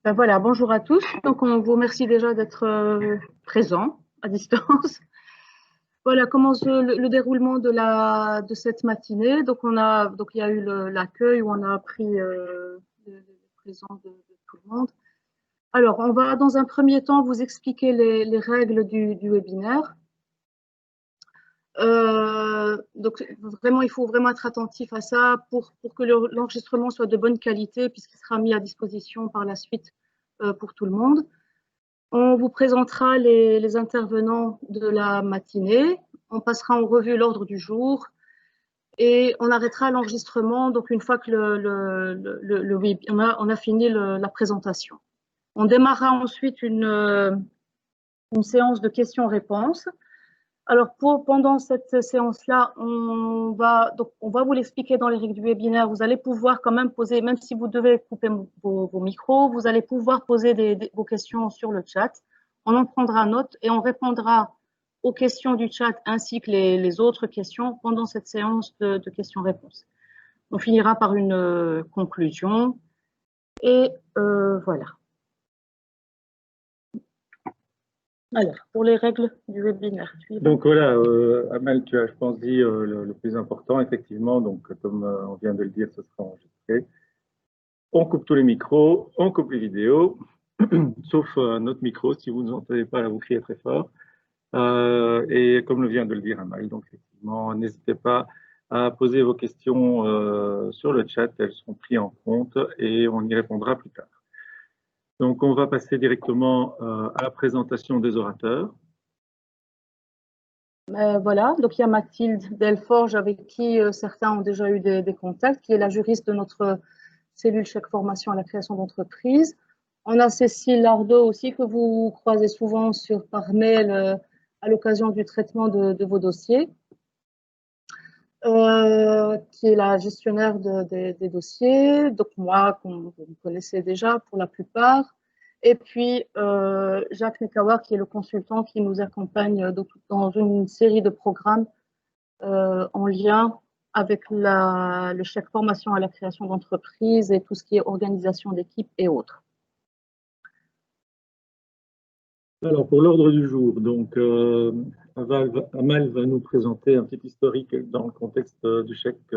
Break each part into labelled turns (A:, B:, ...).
A: Ben voilà, bonjour à tous. Donc, on vous remercie déjà d'être présents à distance. Voilà, commence le déroulement de cette matinée. Donc il y a eu l'accueil où on a appris les présents de tout le monde. Alors, on va dans un premier temps vous expliquer les règles du webinaire. Donc, vraiment, il faut vraiment être attentif à ça pour que l'enregistrement soit de bonne qualité puisqu'il sera mis à disposition par la suite pour tout le monde. On vous présentera les intervenants de la matinée. On passera en revue l'ordre du jour et on arrêtera l'enregistrement donc une fois que on a fini la présentation. On démarrera ensuite une séance de questions-réponses. Alors pendant cette séance-là, on va vous l'expliquer dans les règles du webinaire. Vous allez pouvoir quand même poser, même si vous devez couper vos micros, vous allez pouvoir poser vos questions sur le chat. On en prendra note et on répondra aux questions du chat ainsi que les autres questions pendant cette séance de questions-réponses. On finira par une conclusion et voilà. Alors, pour les règles du webinaire.
B: Donc voilà, Amal, tu as, je pense, dit le plus important, effectivement. Donc, comme on vient de le dire, ce sera enregistré. On coupe tous les micros, on coupe les vidéos, sauf notre micro, si vous n'entendez pas, là, vous criez très fort. Et comme le vient de le dire Amal, donc effectivement, n'hésitez pas à poser vos questions sur le chat, elles seront prises en compte et on y répondra plus tard. Donc, on va passer directement à la présentation des orateurs.
A: Voilà, donc il y a Mathilde Delforge avec qui certains ont déjà eu des contacts, qui est la juriste de notre cellule chèque formation à la création d'entreprise. On a Cécile Lardot aussi que vous croisez souvent par mail à l'occasion du traitement de vos dossiers, qui est la gestionnaire des dossiers, donc moi, vous me connaissez déjà pour la plupart. Et puis, Jacques Nekawar, qui est le consultant qui nous accompagne dans une série de programmes en lien avec le chèque formation à la création d'entreprise et tout ce qui est organisation d'équipe et autres.
B: Alors, pour l'ordre du jour, donc, Amal va nous présenter un petit historique dans le contexte du chèque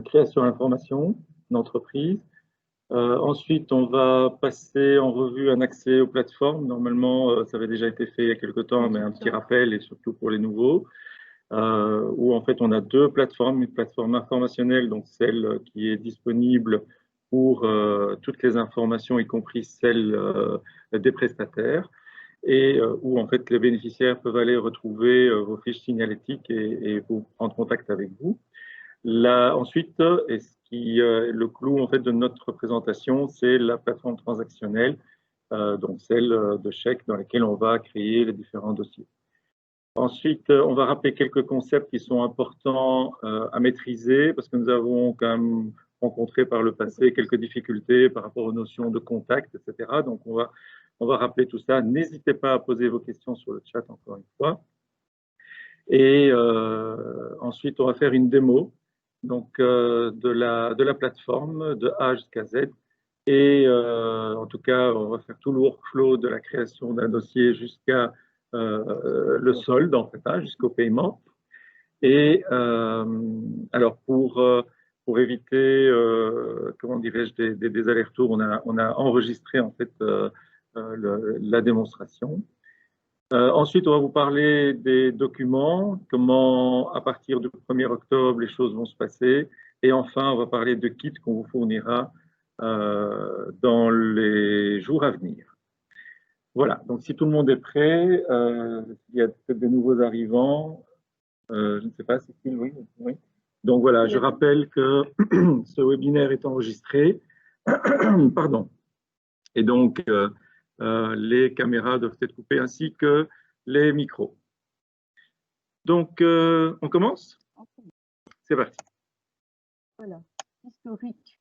B: création information d'entreprise. Ensuite, on va passer en revue un accès aux plateformes. Normalement, ça avait déjà été fait il y a quelque temps, mais un petit rappel, et surtout pour les nouveaux, où en fait on a deux plateformes, une plateforme informationnelle, donc celle qui est disponible pour toutes les informations, y compris celles des prestataires, et où en fait les bénéficiaires peuvent aller retrouver vos fiches signalétiques et vous prendre contact avec vous. Là, ensuite, et ce qui le clou en fait de notre présentation, c'est la plateforme transactionnelle, donc celle de chèques dans laquelle on va créer les différents dossiers. Ensuite, on va rappeler quelques concepts qui sont importants à maîtriser parce que nous avons quand même rencontré par le passé quelques difficultés par rapport aux notions de contact, etc. Donc, on va rappeler tout ça. N'hésitez pas à poser vos questions sur le chat encore une fois. Et ensuite, on va faire une démo donc, de la plateforme de A jusqu'à Z. Et en tout cas, on va faire tout le workflow de la création d'un dossier jusqu'à le solde, en fait, jusqu'au paiement. Et alors, pour éviter, comment dirais-je, des allers-retours, on a enregistré en fait la démonstration. Ensuite, on va vous parler des documents, comment à partir du 1er octobre les choses vont se passer. Et enfin, on va parler de kits qu'on vous fournira dans les jours à venir. Voilà, donc si tout le monde est prêt, il y a peut-être des nouveaux arrivants. Je ne sais pas, c'est qui, oui, oui. Donc voilà, je rappelle que ce webinaire est enregistré. Pardon. Et donc, les caméras doivent être coupées ainsi que les micros. Donc, on commence? C'est parti.
A: Voilà, historique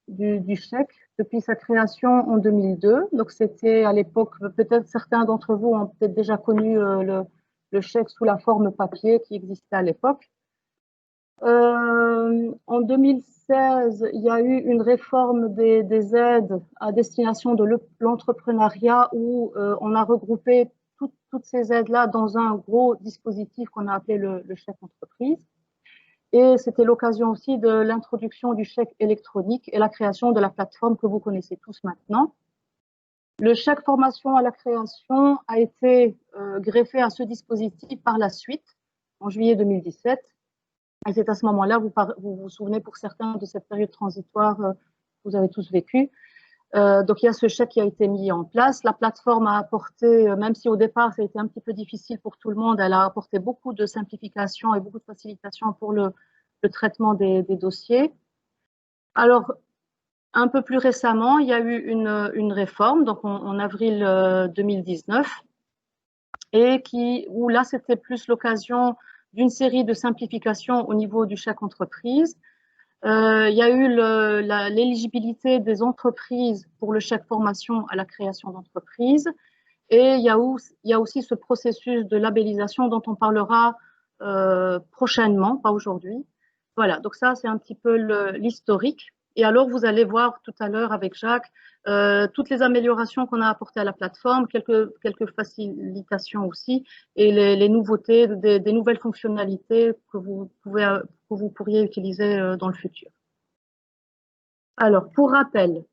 A: du chèque depuis sa création en 2002. Donc, c'était à l'époque, peut-être certains d'entre vous ont peut-être déjà connu le chèque sous la forme papier qui existait à l'époque. En 2016, il y a eu une réforme des aides à destination de l'entrepreneuriat où on a regroupé toutes ces aides-là dans un gros dispositif qu'on a appelé le chèque entreprise. Et c'était l'occasion aussi de l'introduction du chèque électronique et la création de la plateforme que vous connaissez tous maintenant. Le chèque formation à la création a été greffé à ce dispositif par la suite, en juillet 2017. Et c'est à ce moment-là, vous vous souvenez pour certains de cette période transitoire que vous avez tous vécu. Donc il y a ce chèque qui a été mis en place. La plateforme a apporté, même si au départ ça a été un petit peu difficile pour tout le monde, elle a apporté beaucoup de simplification et beaucoup de facilitation pour le traitement des dossiers. Alors, un peu plus récemment, il y a eu une réforme, donc en avril 2019, et où là c'était plus l'occasion d'une série de simplifications au niveau du chèque entreprise. Il y a eu l'éligibilité des entreprises pour le chèque formation à la création d'entreprises. Et il y a aussi ce processus de labellisation dont on parlera prochainement, pas aujourd'hui. Voilà, donc ça, c'est un petit peu l'historique. Et alors, vous allez voir tout à l'heure avec Jacques toutes les améliorations qu'on a apportées à la plateforme, quelques facilitations aussi, et les nouveautés, des nouvelles fonctionnalités que vous pourriez utiliser dans le futur. Alors, pour rappel,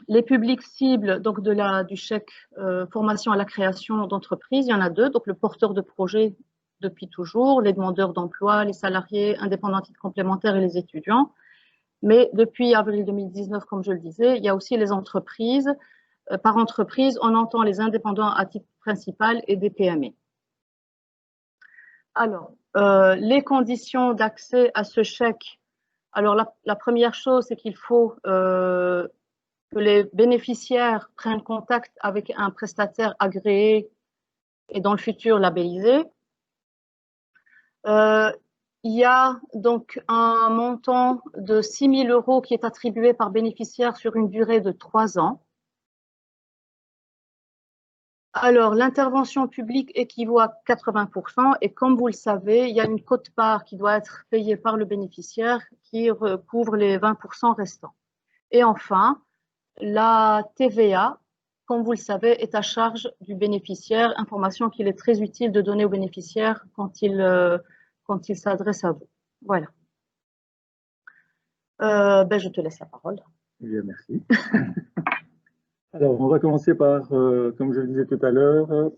A: les publics cibles donc du chèque formation à la création d'entreprise, il y en a deux, donc le porteur de projet depuis toujours, les demandeurs d'emploi, les salariés indépendants à titre complémentaire et les étudiants. Mais depuis avril 2019, comme je le disais, il y a aussi les entreprises. Par entreprise, on entend les indépendants à titre principal et des PME. Alors, les conditions d'accès à ce chèque. Alors, la première chose, c'est qu'il faut que les bénéficiaires prennent contact avec un prestataire agréé et dans le futur labellisé. Il y a donc un montant de 6 000 € qui est attribué par bénéficiaire sur une durée de 3 ans. Alors, l'intervention publique équivaut à 80% et comme vous le savez, il y a une quote-part qui doit être payée par le bénéficiaire qui recouvre les 20% restants. Et enfin, la TVA, comme vous le savez, est à charge du bénéficiaire, information qu'il est très utile de donner au bénéficiaire quand il s'adresse à vous. Voilà. Je te laisse la parole.
B: Bien, merci. Alors, on va commencer par, comme je le disais tout à l'heure,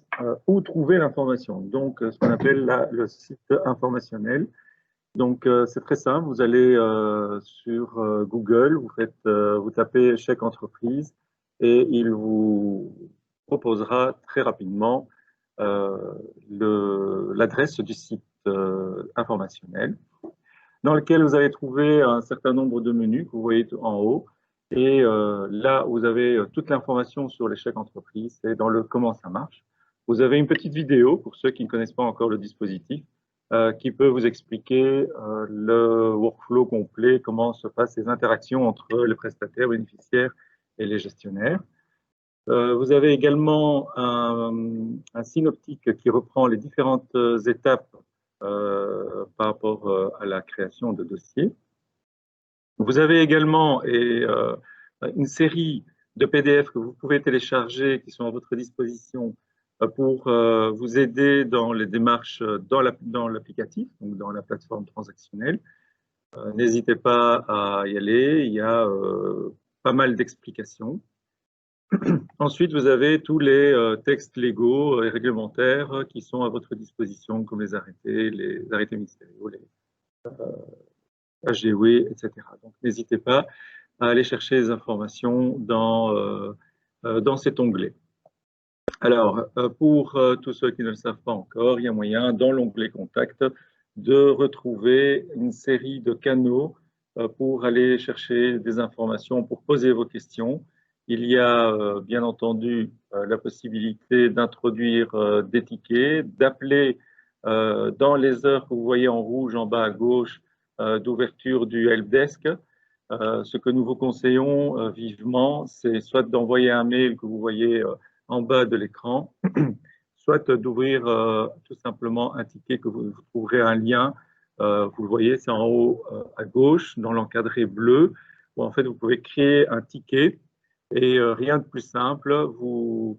B: où trouver l'information. Donc, ce qu'on appelle le site informationnel. Donc, c'est très simple. Vous allez sur Google, vous tapez chèque entreprise et il vous proposera très rapidement l'adresse du site informationnel dans lequel vous allez trouver un certain nombre de menus que vous voyez en haut. Et là, vous avez toute l'information sur les chèques entreprises et dans le comment ça marche. Vous avez une petite vidéo pour ceux qui ne connaissent pas encore le dispositif qui peut vous expliquer le workflow complet, comment se passent les interactions entre les prestataires, bénéficiaires et les gestionnaires. Vous avez également un synoptique qui reprend les différentes étapes par rapport à la création de dossiers. Vous avez également une série de PDF que vous pouvez télécharger qui sont à votre disposition pour vous aider dans les démarches dans l'applicatif, donc dans la plateforme transactionnelle. N'hésitez pas à y aller, il y a pas mal d'explications. Ensuite, vous avez tous les textes légaux et réglementaires qui sont à votre disposition, comme les arrêtés ministériels, les AGOE, etc. Donc, n'hésitez pas à aller chercher les informations dans cet onglet. Alors, pour tous ceux qui ne le savent pas encore, il y a moyen, dans l'onglet Contact, de retrouver une série de canaux pour aller chercher des informations, pour poser vos questions. Il y a bien entendu la possibilité d'introduire des tickets, d'appeler dans les heures que vous voyez en rouge en bas à gauche d'ouverture du helpdesk. Ce que nous vous conseillons vivement, c'est soit d'envoyer un mail que vous voyez en bas de l'écran, soit d'ouvrir tout simplement un ticket que vous trouverez un lien vous le voyez, c'est en haut à gauche, dans l'encadré bleu, où en fait vous pouvez créer un ticket et rien de plus simple, vous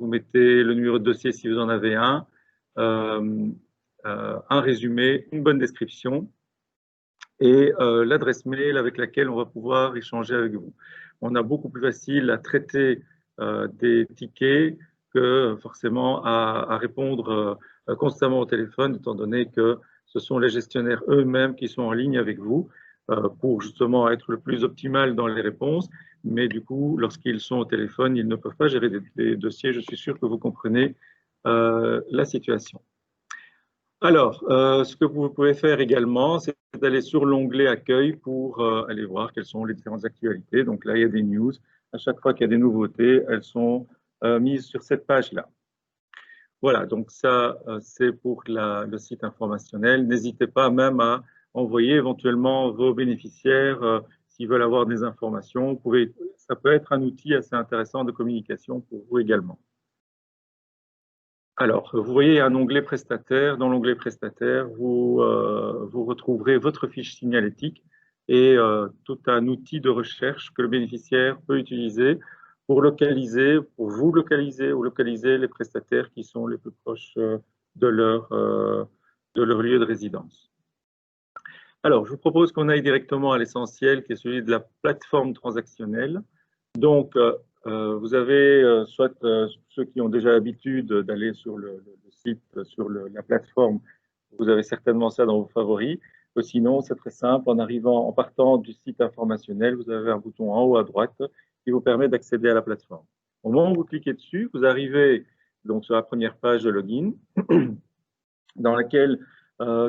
B: mettez le numéro de dossier si vous en avez un résumé, une bonne description et l'adresse mail avec laquelle on va pouvoir échanger avec vous. On a beaucoup plus facile à traiter des tickets que forcément à répondre constamment au téléphone, étant donné que ce sont les gestionnaires eux-mêmes qui sont en ligne avec vous pour justement être le plus optimal dans les réponses. Mais du coup, lorsqu'ils sont au téléphone, ils ne peuvent pas gérer des dossiers. Je suis sûr que vous comprenez la situation. Alors, ce que vous pouvez faire également, c'est d'aller sur l'onglet Accueil pour aller voir quelles sont les différentes actualités. Donc là, il y a des news. À chaque fois qu'il y a des nouveautés, elles sont mises sur cette page-là. Voilà, donc ça, c'est pour le site informationnel. N'hésitez pas même à envoyer éventuellement vos bénéficiaires s'ils veulent avoir des informations. Ça peut être un outil assez intéressant de communication pour vous également. Alors, vous voyez un onglet prestataire. Dans l'onglet prestataire, vous retrouverez votre fiche signalétique et tout un outil de recherche que le bénéficiaire peut utiliser pour vous localiser ou localiser les prestataires qui sont les plus proches de leur lieu de résidence. Alors, je vous propose qu'on aille directement à l'essentiel, qui est celui de la plateforme transactionnelle. Donc, vous avez soit ceux qui ont déjà l'habitude d'aller sur le site, sur la plateforme, vous avez certainement ça dans vos favoris. Ou sinon, c'est très simple, en partant du site informationnel, vous avez un bouton en haut à droite qui vous permet d'accéder à la plateforme. Au moment où vous cliquez dessus, vous arrivez donc sur la première page de login, dans laquelle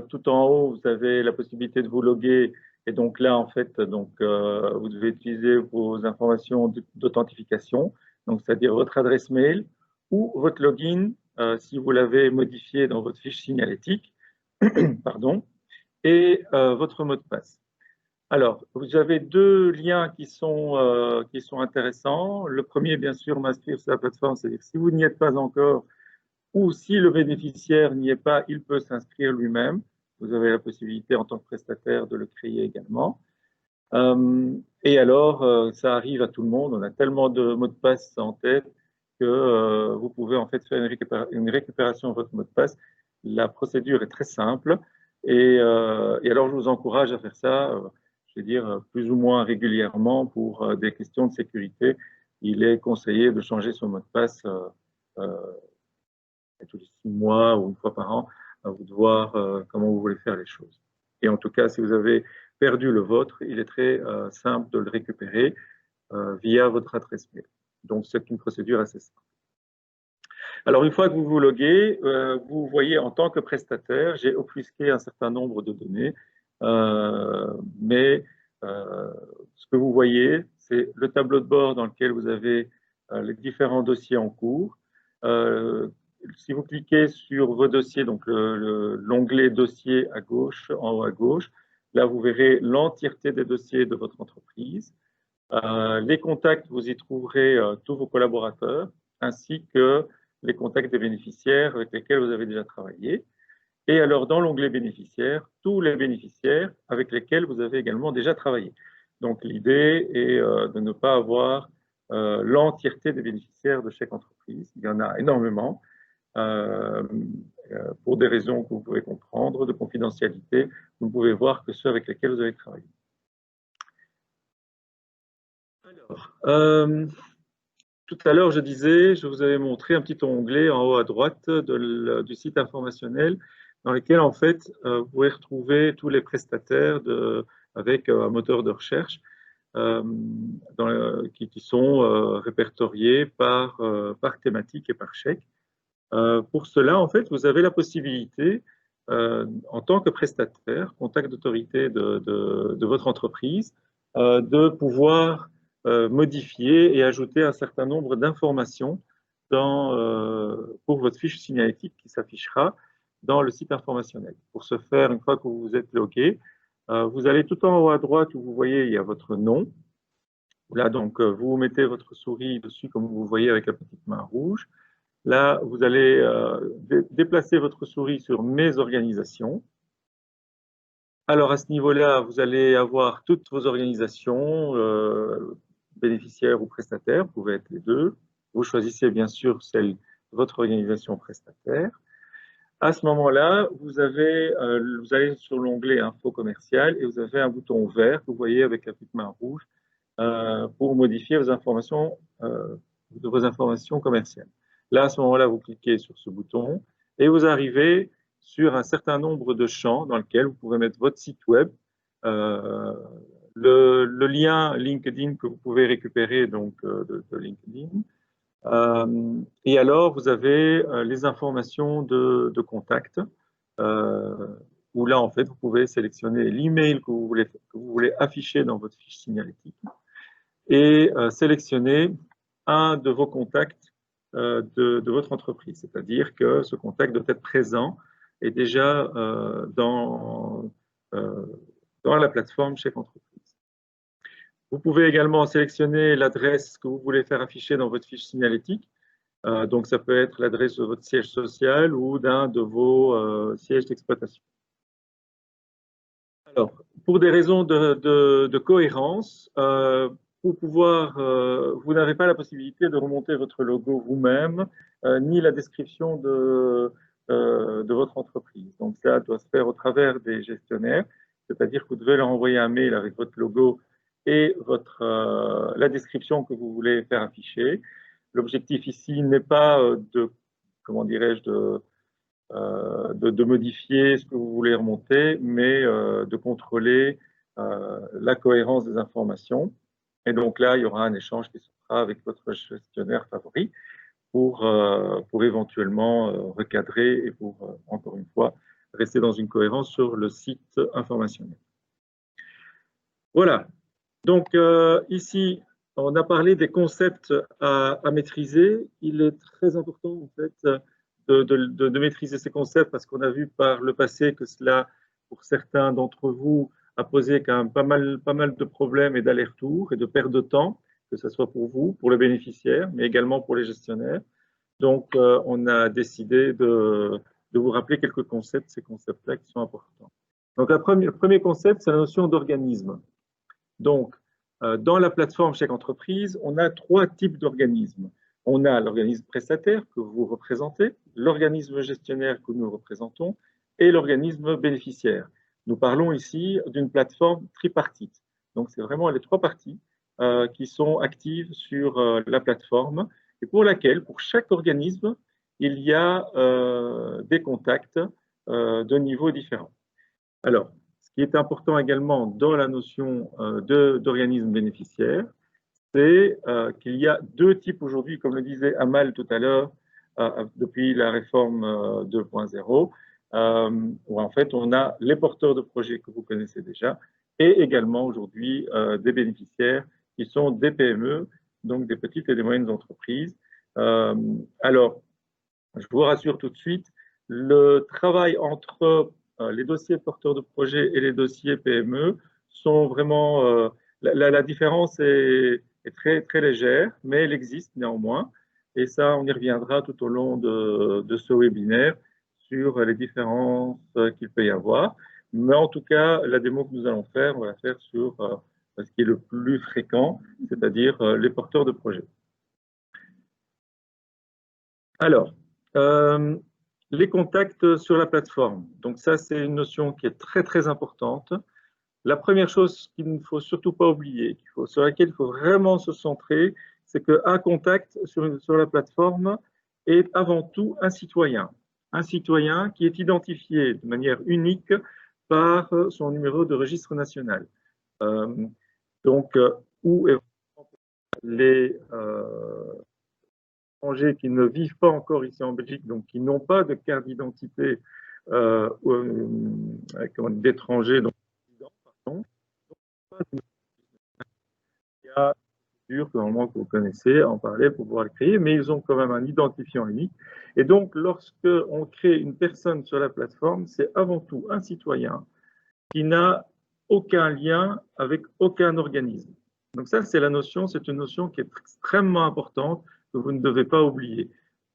B: tout en haut, vous avez la possibilité de vous loguer. Et donc là, en fait, vous devez utiliser vos informations d'authentification, donc c'est-à-dire votre adresse mail ou votre login si vous l'avez modifié dans votre fiche signalétique, pardon, et votre mot de passe. Alors, vous avez deux liens qui sont intéressants. Le premier, bien sûr, m'inscrire sur la plateforme, c'est-à-dire si vous n'y êtes pas encore, ou si le bénéficiaire n'y est pas, il peut s'inscrire lui-même. Vous avez la possibilité en tant que prestataire de le créer également. Et alors, ça arrive à tout le monde. On a tellement de mots de passe en tête que vous pouvez en fait faire une récupération de votre mot de passe. La procédure est très simple. Et alors, je vous encourage à faire ça, je vais dire, plus ou moins régulièrement pour des questions de sécurité. Il est conseillé de changer son mot de passe tous les 6 mois ou une fois par an, à vous de voir comment vous voulez faire les choses. Et en tout cas, si vous avez perdu le vôtre, il est très simple de le récupérer via votre adresse mail. Donc, c'est une procédure assez simple. Alors, une fois que vous vous loguez, vous voyez en tant que prestataire, j'ai obfusqué un certain nombre de données, mais ce que vous voyez, c'est le tableau de bord dans lequel vous avez les différents dossiers en cours. Si vous cliquez sur vos dossiers, donc l'onglet dossier à gauche, en haut à gauche, là vous verrez l'entièreté des dossiers de votre entreprise. Les contacts, vous y trouverez tous vos collaborateurs, ainsi que les contacts des bénéficiaires avec lesquels vous avez déjà travaillé. Et alors, dans l'onglet bénéficiaires, tous les bénéficiaires avec lesquels vous avez également déjà travaillé. Donc, l'idée est de ne pas avoir l'entièreté des bénéficiaires de chaque entreprise. Il y en a énormément. Pour des raisons que vous pouvez comprendre, de confidentialité, vous ne pouvez voir que ceux avec lesquels vous avez travaillé. Alors, tout à l'heure, je vous avais montré un petit onglet en haut à droite du site informationnel dans lequel, en fait, vous pouvez retrouver tous les prestataires avec un moteur de recherche qui sont répertoriés par thématique et par chèque. Pour cela, en fait, vous avez la possibilité, en tant que prestataire, contact d'autorité de votre entreprise, de pouvoir modifier et ajouter un certain nombre d'informations pour votre fiche signalétique qui s'affichera dans le site informationnel. Pour ce faire, une fois que vous vous êtes logué, vous allez tout en haut à droite où vous voyez, il y a votre nom. Là, donc, vous mettez votre souris dessus, comme vous voyez avec la petite main rouge. Là, vous allez déplacer votre souris sur « Mes organisations ». Alors, à ce niveau-là, vous allez avoir toutes vos organisations, bénéficiaires ou prestataires, vous pouvez être les deux. Vous choisissez bien sûr celle de votre organisation prestataire. À ce moment-là, vous allez sur l'onglet Info commercial et vous avez un bouton vert que vous voyez avec la petite main rouge pour modifier vos informations commerciales. Là, à ce moment-là, vous cliquez sur ce bouton et vous arrivez sur un certain nombre de champs dans lesquels vous pouvez mettre votre site web, le lien LinkedIn que vous pouvez récupérer donc, de LinkedIn. Et alors, vous avez les informations de contact, où là, en fait, vous pouvez sélectionner l'email que vous voulez afficher dans votre fiche signalétique et sélectionner un de vos contacts de votre entreprise. C'est-à-dire que ce contact doit être présent et déjà dans la plateforme Chèque Entreprise. Vous pouvez également sélectionner l'adresse que vous voulez faire afficher dans votre fiche signalétique. Donc, ça peut être l'adresse de votre siège social ou d'un de vos sièges d'exploitation. Alors, pour des raisons de cohérence, vous n'avez pas la possibilité de remonter votre logo vous-même, ni la description de votre entreprise. Donc, ça doit se faire au travers des gestionnaires, c'est-à-dire que vous devez leur envoyer un mail avec votre logo et la description que vous voulez faire afficher. L'objectif ici n'est pas comment dirais-je, de modifier ce que vous voulez remonter, mais de contrôler la cohérence des informations. Et donc là, il y aura un échange qui se fera avec votre gestionnaire favori pour éventuellement recadrer et pour, encore une fois, rester dans une cohérence sur le site informationnel. Voilà. Donc ici, on a parlé des concepts à maîtriser. Il est très important, en fait, de maîtriser ces concepts parce qu'on a vu par le passé que cela, pour certains d'entre vous, a posé quand même pas mal de problèmes et d'allers-retours et de perte de temps, que ce soit pour vous, pour le bénéficiaire, mais également pour les gestionnaires. Donc, on a décidé de vous rappeler quelques concepts, ces concepts-là qui sont importants. Donc, le premier concept, c'est la notion d'organisme. Donc, dans la plateforme Chèque Entreprise, on a 3 types d'organismes. On a l'organisme prestataire que vous représentez, l'organisme gestionnaire que nous représentons et l'organisme bénéficiaire. Nous parlons ici d'une plateforme tripartite. Donc, c'est vraiment les 3 parties qui sont actives sur la plateforme et pour laquelle, pour chaque organisme, il y a des contacts de niveaux différents. Alors, ce qui est important également dans la notion d'organisme bénéficiaire, c'est qu'il y a 2 types aujourd'hui, comme le disait Amal tout à l'heure, depuis la réforme 2.0, où en fait on a les porteurs de projets que vous connaissez déjà, et également aujourd'hui des bénéficiaires qui sont des PME, donc des petites et des moyennes entreprises. Alors, je vous rassure tout de suite, le travail entre les dossiers porteurs de projets et les dossiers PME sont vraiment… la différence est très, très légère, mais elle existe néanmoins. Et ça, on y reviendra tout au long de ce webinaire sur les différences qu'il peut y avoir. Mais en tout cas, la démo que nous allons faire, on va la faire sur ce qui est le plus fréquent, c'est-à-dire les porteurs de projets. Alors, les contacts sur la plateforme. Donc ça, c'est une notion qui est très, très importante. La première chose qu'il ne faut surtout pas oublier, sur laquelle il faut vraiment se centrer, c'est qu'un contact sur la plateforme est avant tout un citoyen. Un citoyen qui est identifié de manière unique par son numéro de registre national. Donc, où les étrangers qui ne vivent pas encore ici en Belgique, donc qui n'ont pas de carte d'identité d'étrangers, donc il y a une procédure que normalement que vous connaissez, en parler pour pouvoir le créer, mais ils ont quand même un identifiant unique. Et donc, lorsque on crée une personne sur la plateforme, c'est avant tout un citoyen qui n'a aucun lien avec aucun organisme. Donc ça, c'est une notion qui est extrêmement importante que vous ne devez pas oublier.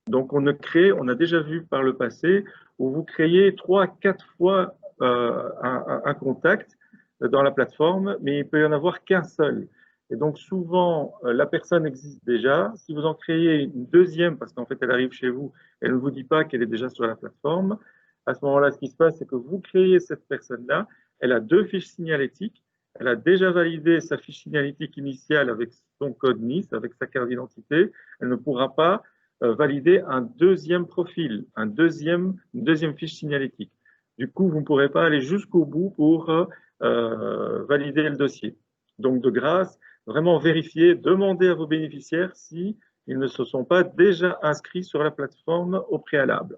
B: Donc on a déjà vu par le passé où vous créez 3 à 4 fois un contact dans la plateforme, mais il peut y en avoir qu'un seul. Et donc souvent, la personne existe déjà. Si vous en créez une deuxième, parce qu'en fait elle arrive chez vous, elle ne vous dit pas qu'elle est déjà sur la plateforme, à ce moment-là, ce qui se passe, c'est que vous créez cette personne-là, elle a deux fiches signalétiques, elle a déjà validé sa fiche signalétique initiale avec son code NIS, avec sa carte d'identité, elle ne pourra pas valider un deuxième profil, une deuxième fiche signalétique. Du coup, vous ne pourrez pas aller jusqu'au bout pour valider le dossier. Donc, de grâce, vraiment vérifier, demander à vos bénéficiaires si ils ne se sont pas déjà inscrits sur la plateforme au préalable.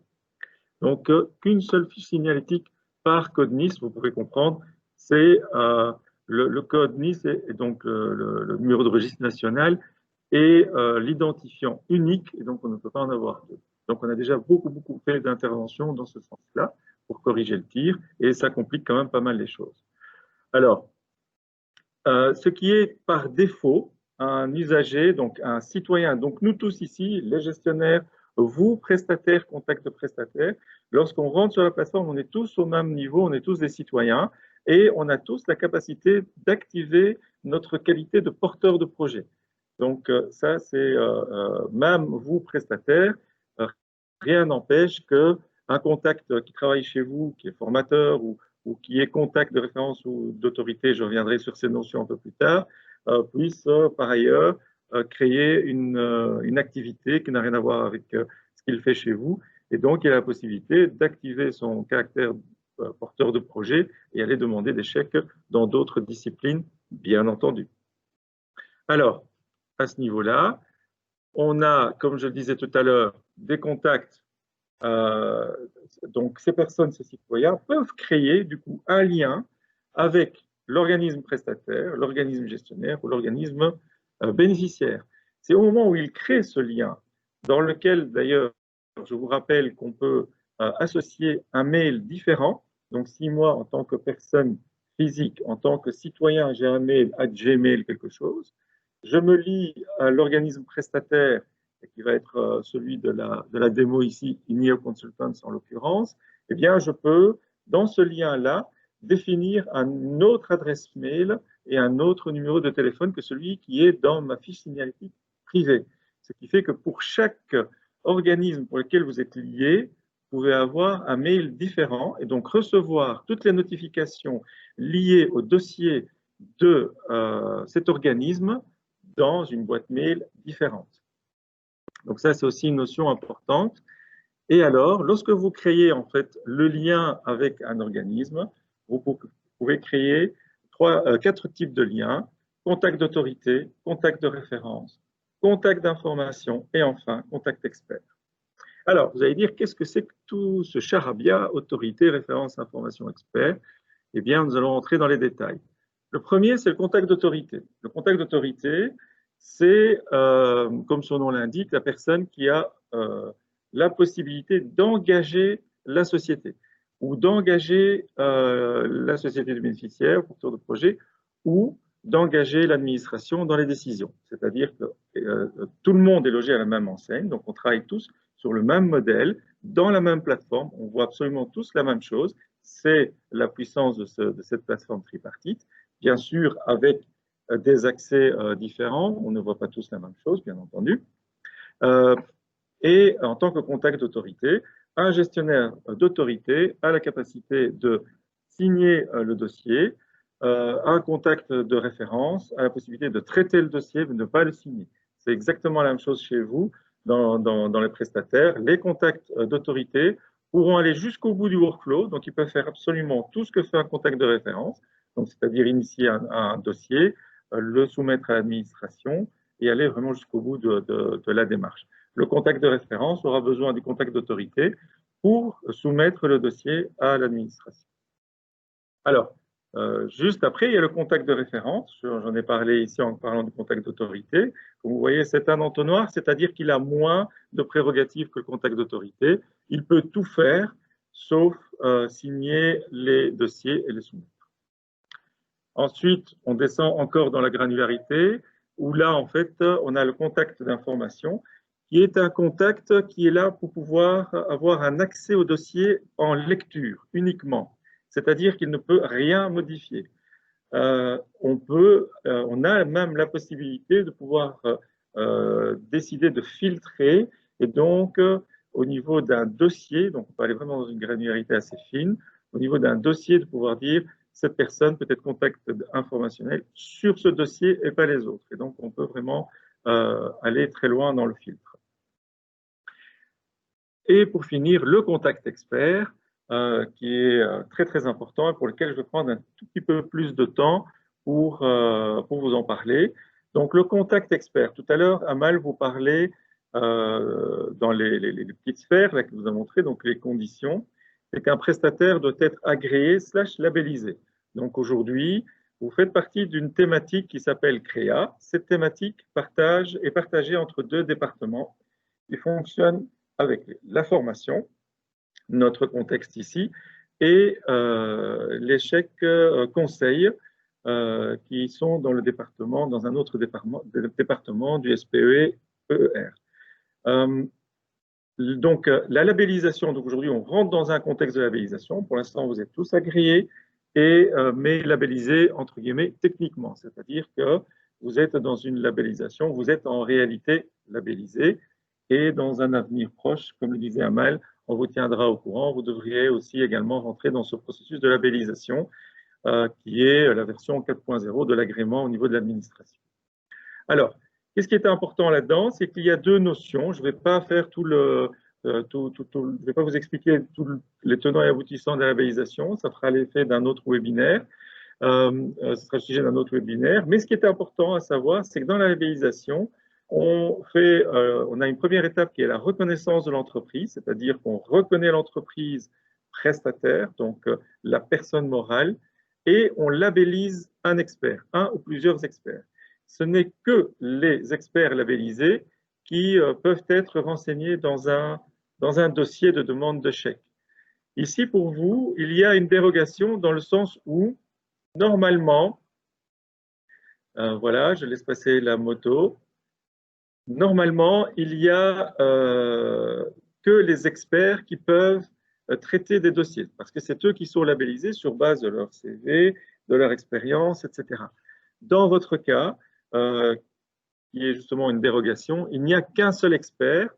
B: Donc, qu'une seule fiche signalétique par code NIS, vous pouvez comprendre, c'est le code NIS et donc le numéro de registre national et l'identifiant unique, et donc on ne peut pas en avoir deux. Donc, on a déjà beaucoup fait d'interventions dans ce sens-là pour corriger le tir, et ça complique quand même pas mal les choses. Alors, ce qui est par défaut un usager, donc un citoyen, donc nous tous ici, les gestionnaires, vous, prestataires, contact de prestataires, lorsqu'on rentre sur la plateforme, on est tous au même niveau, on est tous des citoyens, et on a tous la capacité d'activer notre qualité de porteur de projet. Donc ça, c'est même vous, prestataires, rien n'empêche qu'un contact qui travaille chez vous, qui est formateur ou qui est contact de référence ou d'autorité, je reviendrai sur ces notions un peu plus tard, puisse par ailleurs créer une activité qui n'a rien à voir avec ce qu'il fait chez vous. Et donc, il a la possibilité d'activer son caractère porteur de projet et aller demander des chèques dans d'autres disciplines, bien entendu. Alors, à ce niveau-là, on a, comme je le disais tout à l'heure, des contacts. Donc, ces personnes, ces citoyens peuvent créer du coup un lien avec l'organisme prestataire, l'organisme gestionnaire ou l'organisme bénéficiaire. C'est au moment où ils créent ce lien, dans lequel d'ailleurs, je vous rappelle qu'on peut associer un mail différent. Donc, si moi, en tant que personne physique, en tant que citoyen, j'ai un mail à Gmail quelque chose, je me lie à l'organisme prestataire qui va être celui de la démo ici, INEO Consultants en l'occurrence, eh bien, je peux, dans ce lien-là, définir une autre adresse mail et un autre numéro de téléphone que celui qui est dans ma fiche signalétique privée. Ce qui fait que pour chaque organisme pour lequel vous êtes lié, vous pouvez avoir un mail différent et donc recevoir toutes les notifications liées au dossier de cet organisme dans une boîte mail différente. Donc ça, c'est aussi une notion importante. Et alors, lorsque vous créez en fait le lien avec un organisme, vous pouvez créer quatre types de liens: contact d'autorité, contact de référence, contact d'information et enfin contact expert. Alors, vous allez dire, qu'est-ce que c'est que tout ce charabia, autorité, référence, information, expert? Eh bien, nous allons entrer dans les détails. Le premier, c'est le contact d'autorité. Le contact d'autorité, c'est, comme son nom l'indique, la personne qui a la possibilité d'engager la société ou d'engager la société du bénéficiaire, porteur de projet, ou d'engager l'administration dans les décisions. C'est-à-dire que tout le monde est logé à la même enseigne, donc on travaille tous sur le même modèle, dans la même plateforme, on voit absolument tous la même chose. C'est la puissance de cette plateforme tripartite, bien sûr avec des accès différents, on ne voit pas tous la même chose, bien entendu. Et en tant que contact d'autorité, un gestionnaire d'autorité a la capacité de signer le dossier, un contact de référence a la possibilité de traiter le dossier, mais de ne pas le signer. C'est exactement la même chose chez vous, dans les prestataires. Les contacts d'autorité pourront aller jusqu'au bout du workflow, donc ils peuvent faire absolument tout ce que fait un contact de référence, c'est-à-dire initier un dossier, le soumettre à l'administration et aller vraiment jusqu'au bout de la démarche. Le contact de référence aura besoin du contact d'autorité pour soumettre le dossier à l'administration. Alors, juste après, il y a le contact de référence. J'en ai parlé ici en parlant du contact d'autorité. Comme vous voyez, c'est un entonnoir, c'est-à-dire qu'il a moins de prérogatives que le contact d'autorité. Il peut tout faire, sauf signer les dossiers et les soumettre. Ensuite, on descend encore dans la granularité, où là, en fait, on a le contact d'information, qui est un contact qui est là pour pouvoir avoir un accès au dossier en lecture uniquement. c'est-à-dire qu'il ne peut rien modifier. On a même la possibilité de pouvoir décider de filtrer et donc au niveau d'un dossier, donc on peut aller vraiment dans une granularité assez fine, au niveau d'un dossier de pouvoir dire cette personne peut être contact informationnel sur ce dossier et pas les autres. Et donc on peut vraiment aller très loin dans le filtre. Et pour finir, le contact expert, qui est très très important et pour lequel je vais prendre un tout petit peu plus de temps pour vous en parler. Donc le contact expert, tout à l'heure, Amal vous parlait dans les petites sphères là, que vous a montré, donc les conditions, c'est qu'un prestataire doit être agréé / labellisé. Donc aujourd'hui, vous faites partie d'une thématique qui s'appelle CREA. Cette thématique est partagée entre 2 départements qui fonctionnent avec la formation, notre contexte ici, et les chèques conseils qui sont dans le département, dans un autre département du SPE EER. Donc, la labellisation, donc aujourd'hui, on rentre dans un contexte de labellisation. Pour l'instant, vous êtes tous agréés, mais labellisés, entre guillemets, techniquement. C'est-à-dire que vous êtes dans une labellisation, vous êtes en réalité labellisé, et dans un avenir proche, comme le disait Amal, on vous tiendra au courant. Vous devriez aussi également rentrer dans ce processus de labellisation, qui est la version 4.0 de l'agrément au niveau de l'administration. Alors, qu'est-ce qui est important là-dedans? C'est qu'il y a 2 notions. Je ne vais pas faire je vais pas vous expliquer tous les tenants et aboutissants de la labellisation. Ça fera l'effet d'un autre webinaire. Ce sera le sujet d'un autre webinaire. Mais ce qui est important à savoir, c'est que dans la labellisation, on a une première étape qui est la reconnaissance de l'entreprise, c'est-à-dire qu'on reconnaît l'entreprise prestataire, donc la personne morale, et on labellise un expert, un ou plusieurs experts. Ce n'est que les experts labellisés qui peuvent être renseignés dans un dossier de demande de chèque. Ici, pour vous, il y a une dérogation dans le sens où, normalement, voilà, je laisse passer la moto. Normalement, il n'y a que les experts qui peuvent traiter des dossiers, parce que c'est eux qui sont labellisés sur base de leur CV, de leur expérience, etc. Dans votre cas, qui est justement une dérogation, il n'y a qu'un seul expert,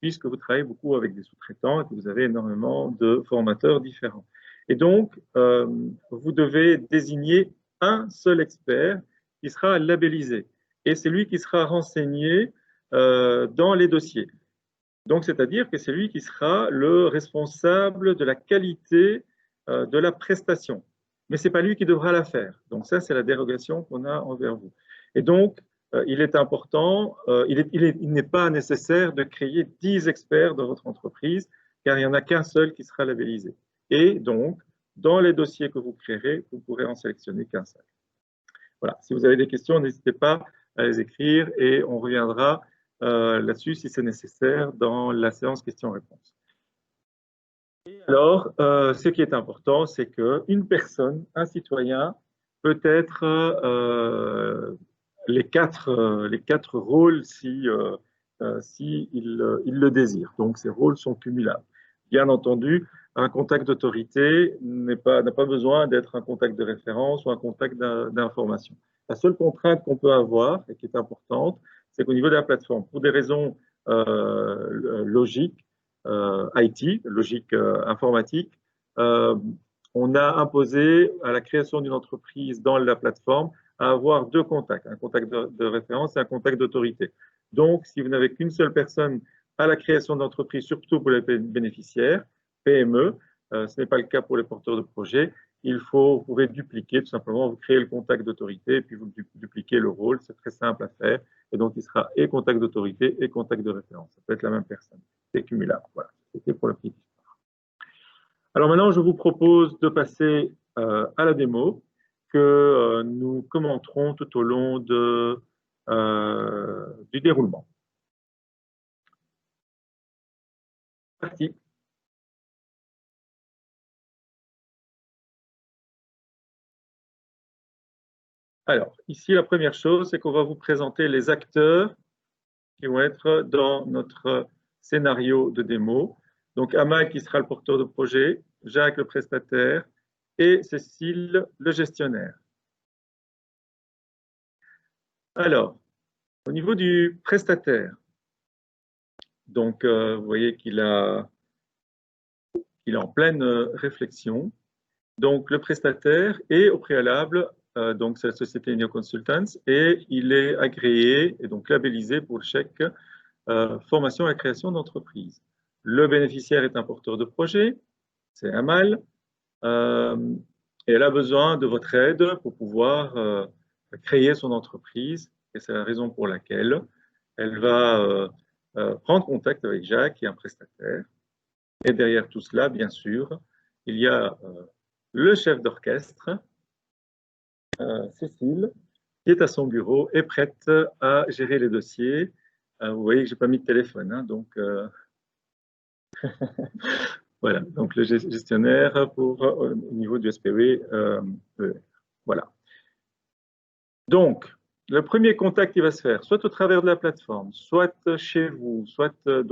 B: puisque vous travaillez beaucoup avec des sous-traitants et que vous avez énormément de formateurs différents. Et donc, vous devez désigner un seul expert qui sera labellisé. Et c'est lui qui sera renseigné dans les dossiers. Donc, c'est-à-dire que c'est lui qui sera le responsable de la qualité de la prestation. Mais ce n'est pas lui qui devra la faire. Donc, ça, c'est la dérogation qu'on a envers vous. Et donc, il est important, il n'est pas nécessaire de créer 10 experts dans votre entreprise, car il n'y en a qu'un seul qui sera labellisé. Et donc, dans les dossiers que vous créerez, vous pourrez en sélectionner qu'un seul. Voilà, si vous avez des questions, n'hésitez pas à les écrire et on reviendra là-dessus si c'est nécessaire dans la séance questions-réponses. Alors, ce qui est important, c'est qu'une personne, un citoyen, peut être les quatre rôles si il le désire. Donc, ces rôles sont cumulables. Bien entendu, un contact d'autorité n'a pas besoin d'être un contact de référence ou un contact d'information. La seule contrainte qu'on peut avoir, et qui est importante, c'est qu'au niveau de la plateforme, pour des raisons logiques, IT, logique informatique, on a imposé à la création d'une entreprise dans la plateforme à avoir 2 contacts, un contact de référence et un contact d'autorité. Donc, si vous n'avez qu'une seule personne à la création d'entreprise, surtout pour les bénéficiaires, PME, ce n'est pas le cas pour les porteurs de projets, vous pouvez dupliquer tout simplement, vous créez le contact d'autorité et puis vous dupliquez le rôle, c'est très simple à faire. Et donc, il sera et contact d'autorité et contact de référence. Ça peut être la même personne. C'est cumulable. Voilà, c'était pour la petite histoire. Alors maintenant, je vous propose de passer à la démo que nous commenterons tout au long du déroulement. Parti. Alors, ici, la première chose, c'est qu'on va vous présenter les acteurs qui vont être dans notre scénario de démo. Donc, Amal qui sera le porteur de projet, Jacques le prestataire et Cécile, le gestionnaire. Alors, au niveau du prestataire, donc vous voyez qu'il est en pleine réflexion. Donc, le prestataire est au préalable, donc c'est la société Ineo Consultants, et il est agréé et donc labellisé pour le chèque formation et création d'entreprise. Le bénéficiaire est un porteur de projet, c'est Amal, et elle a besoin de votre aide pour pouvoir créer son entreprise, et c'est la raison pour laquelle elle va prendre contact avec Jacques, qui est un prestataire. Et derrière tout cela, bien sûr, il y a le chef d'orchestre, Cécile, qui est à son bureau et prête à gérer les dossiers. Vous voyez que je n'ai pas mis de téléphone, hein, donc voilà, donc le gestionnaire pour au niveau du SPV. Voilà. Donc, le premier contact qui va se faire, soit au travers de la plateforme, soit chez vous, soit il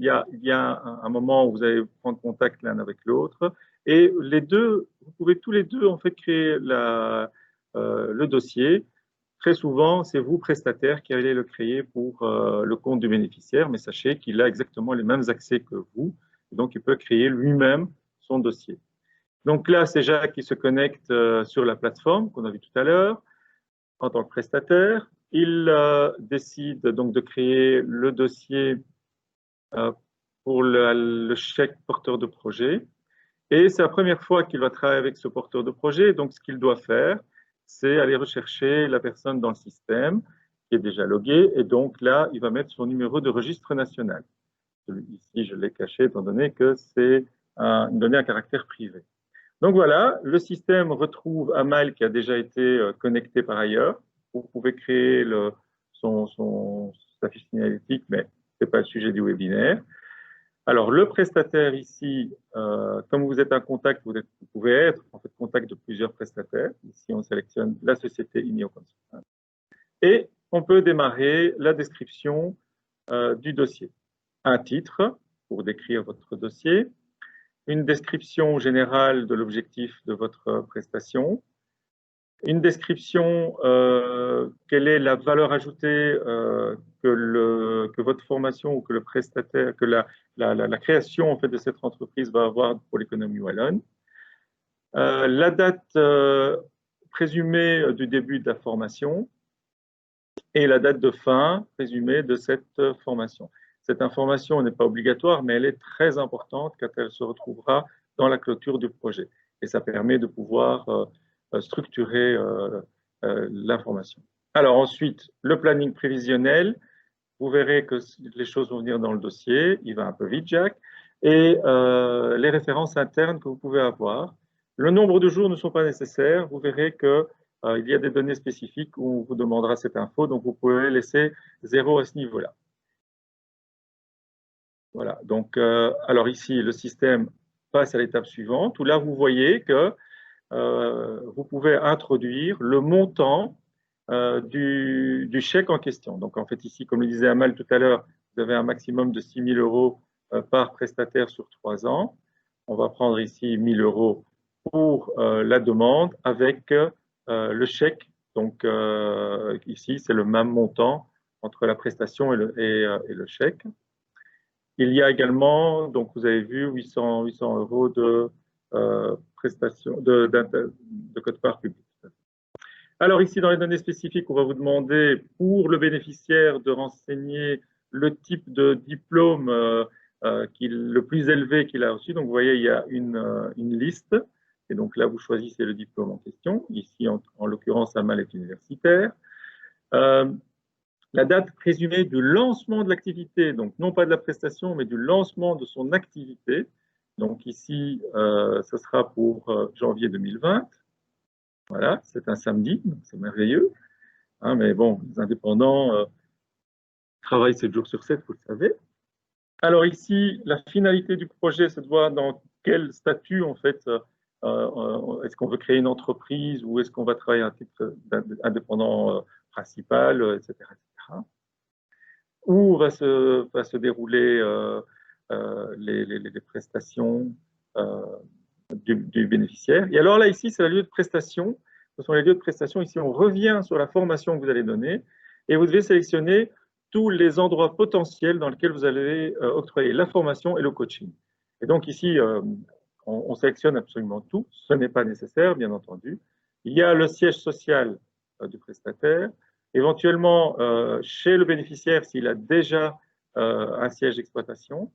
B: y a un moment où vous allez prendre contact l'un avec l'autre, et les deux, vous pouvez tous les deux en fait créer le dossier. Très souvent, c'est vous, prestataire, qui allez le créer pour le compte du bénéficiaire, mais sachez qu'il a exactement les mêmes accès que vous, et donc il peut créer lui-même son dossier. Donc là, c'est Jacques qui se connecte sur la plateforme qu'on a vu tout à l'heure en tant que prestataire. Il décide donc de créer le dossier pour le chèque porteur de projet. Et c'est la première fois qu'il va travailler avec ce porteur de projet. Donc, ce qu'il doit faire, c'est aller rechercher la personne dans le système qui est déjà loguée. Et donc là, il va mettre son numéro de registre national. Ici, je l'ai caché étant donné que c'est une donnée à caractère privé. Donc voilà, le système retrouve Amal qui a déjà été connecté par ailleurs. Vous pouvez créer sa fiche signalétique, mais ce n'est pas le sujet du webinaire. Alors, le prestataire ici, comme vous êtes en contact, vous pouvez être en fait contact de plusieurs prestataires. Ici, on sélectionne la société Ineo Consultants. Et on peut démarrer la description du dossier. Un titre pour décrire votre dossier, une description générale de l'objectif de votre prestation, une description, quelle est la valeur ajoutée que votre formation ou que le prestataire, que la création en fait, de cette entreprise va avoir pour l'économie wallonne, la date présumée du début de la formation et la date de fin présumée de cette formation. Cette information n'est pas obligatoire, mais elle est très importante quand elle se retrouvera dans la clôture du projet. Et ça permet de pouvoir structurer l'information. Alors ensuite, le planning prévisionnel. Vous verrez que les choses vont venir dans le dossier. Il va un peu vite, Jacques. Et les références internes que vous pouvez avoir. Le nombre de jours ne sont pas nécessaires. Vous verrez que il y a des données spécifiques où on vous demandera cette info. Donc, vous pouvez laisser 0 à ce niveau-là. Voilà, donc, alors ici, le système passe à l'étape suivante, où là, vous voyez que vous pouvez introduire le montant du chèque en question. Donc, en fait, ici, comme le disait Amal tout à l'heure, vous avez un maximum de 6 000 euros par prestataire sur 3 ans. On va prendre ici 1 000 euros pour la demande avec le chèque. Donc, ici, c'est le même montant entre la prestation et le chèque. Il y a également, donc vous avez vu, 800 euros de prestation, de quote-part publique. Alors ici, dans les données spécifiques, on va vous demander pour le bénéficiaire de renseigner le type de diplôme le plus élevé qu'il a reçu. Donc vous voyez, il y a une liste. Et donc là, vous choisissez le diplôme en question. Ici, en l'occurrence, Amal est universitaire. La date présumée du lancement de l'activité, donc non pas de la prestation, mais du lancement de son activité. Donc ici, ce sera pour janvier 2020. Voilà, c'est un samedi, c'est merveilleux. Hein, mais bon, les indépendants travaillent 7 jours sur 7, vous le savez. Alors ici, la finalité du projet, c'est de voir dans quel statut, en fait, est-ce qu'on veut créer une entreprise ou est-ce qu'on va travailler à un titre d'indépendant principal, etc., etc. Où va se dérouler les prestations du bénéficiaire. Et alors là, ici, c'est le lieu de prestation. Ce sont les lieux de prestation. Ici, on revient sur la formation que vous allez donner et vous devez sélectionner tous les endroits potentiels dans lesquels vous allez octroyer la formation et le coaching. Et donc ici, on sélectionne absolument tout. Ce n'est pas nécessaire, bien entendu. Il y a le siège social du prestataire. Éventuellement, chez le bénéficiaire, s'il a déjà un siège d'exploitation.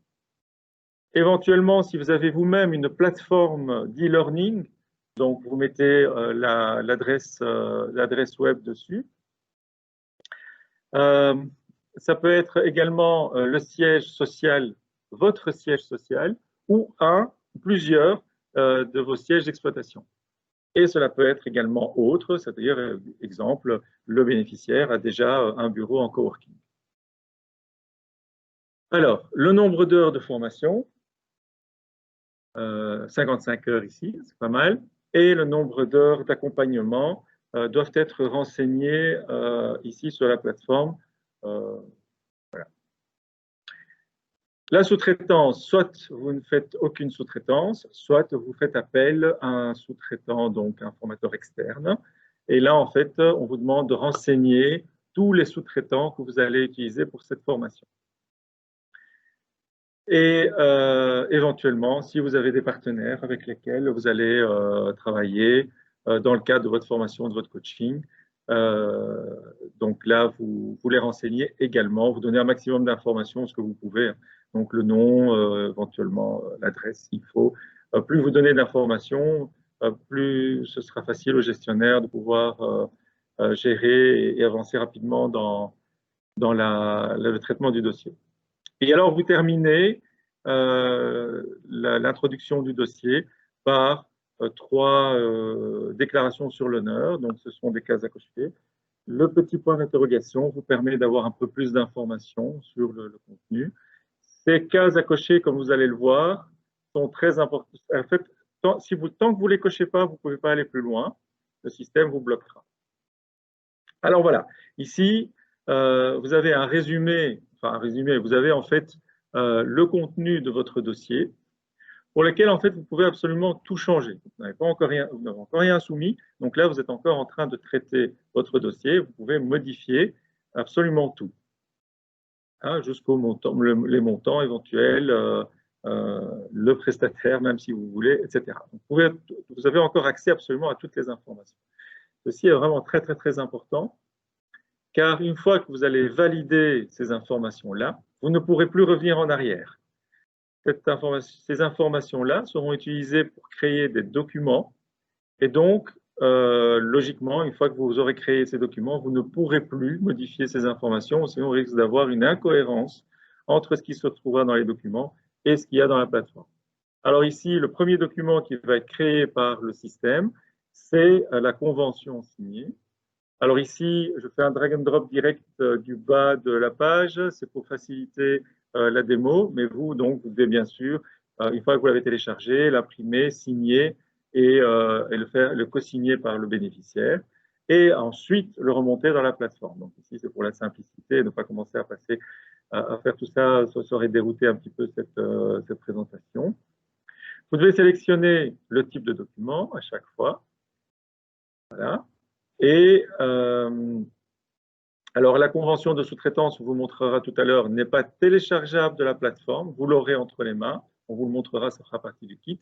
B: Éventuellement, si vous avez vous-même une plateforme d'e-learning, donc vous mettez l'adresse web dessus. Ça peut être également le siège social, votre siège social, ou plusieurs de vos sièges d'exploitation. Et cela peut être également autre, c'est-à-dire, exemple, le bénéficiaire a déjà un bureau en coworking. Alors, le nombre d'heures de formation, 55 heures ici, c'est pas mal, et le nombre d'heures d'accompagnement doivent être renseignés ici sur la plateforme. Voilà. La sous-traitance, soit vous ne faites aucune sous-traitance, soit vous faites appel à un sous-traitant, donc un formateur externe. Et là, en fait, on vous demande de renseigner tous les sous-traitants que vous allez utiliser pour cette formation. Et éventuellement, si vous avez des partenaires avec lesquels vous allez travailler dans le cadre de votre formation, de votre coaching, donc là, vous les renseignez également, vous donnez un maximum d'informations, ce que vous pouvez, donc le nom, éventuellement l'adresse s'il faut. Plus vous donnez d'informations, plus ce sera facile au gestionnaire de pouvoir gérer et avancer rapidement dans le traitement du dossier. Et alors, vous terminez l'introduction du dossier par 3 déclarations sur l'honneur. Donc, ce sont des cases à cocher. Le petit point d'interrogation vous permet d'avoir un peu plus d'informations sur le contenu. Ces cases à cocher, comme vous allez le voir, sont très importantes. En fait, tant que vous ne les cochez pas, vous ne pouvez pas aller plus loin. Le système vous bloquera. Alors voilà, ici, vous avez un résumé, vous avez en fait le contenu de votre dossier pour lequel en fait vous pouvez absolument tout changer. Vous n'avez encore rien soumis, donc là vous êtes encore en train de traiter votre dossier, vous pouvez modifier absolument tout, hein, jusqu'aux montants, les montants éventuels, le prestataire même si vous voulez, etc. Vous avez encore accès absolument à toutes les informations. Ceci est vraiment très très très important. Car une fois que vous allez valider ces informations-là, vous ne pourrez plus revenir en arrière. Ces informations-là seront utilisées pour créer des documents et donc, logiquement, une fois que vous aurez créé ces documents, vous ne pourrez plus modifier ces informations, sinon on risque d'avoir une incohérence entre ce qui se trouvera dans les documents et ce qu'il y a dans la plateforme. Alors ici, le premier document qui va être créé par le système, c'est la convention signée. Alors ici, je fais un drag and drop direct du bas de la page, c'est pour faciliter la démo, mais vous, donc, vous devez bien sûr, une fois que vous l'avez téléchargé, l'imprimer, signer et le co-signer par le bénéficiaire, et ensuite le remonter dans la plateforme. Donc ici, c'est pour la simplicité, ne pas commencer à passer à faire tout ça, ça aurait dérouté un petit peu cette présentation. Vous devez sélectionner le type de document à chaque fois. Voilà. Et alors, la convention de sous-traitance, on vous montrera tout à l'heure, n'est pas téléchargeable de la plateforme. Vous l'aurez entre les mains. On vous le montrera, ça fera partie du kit.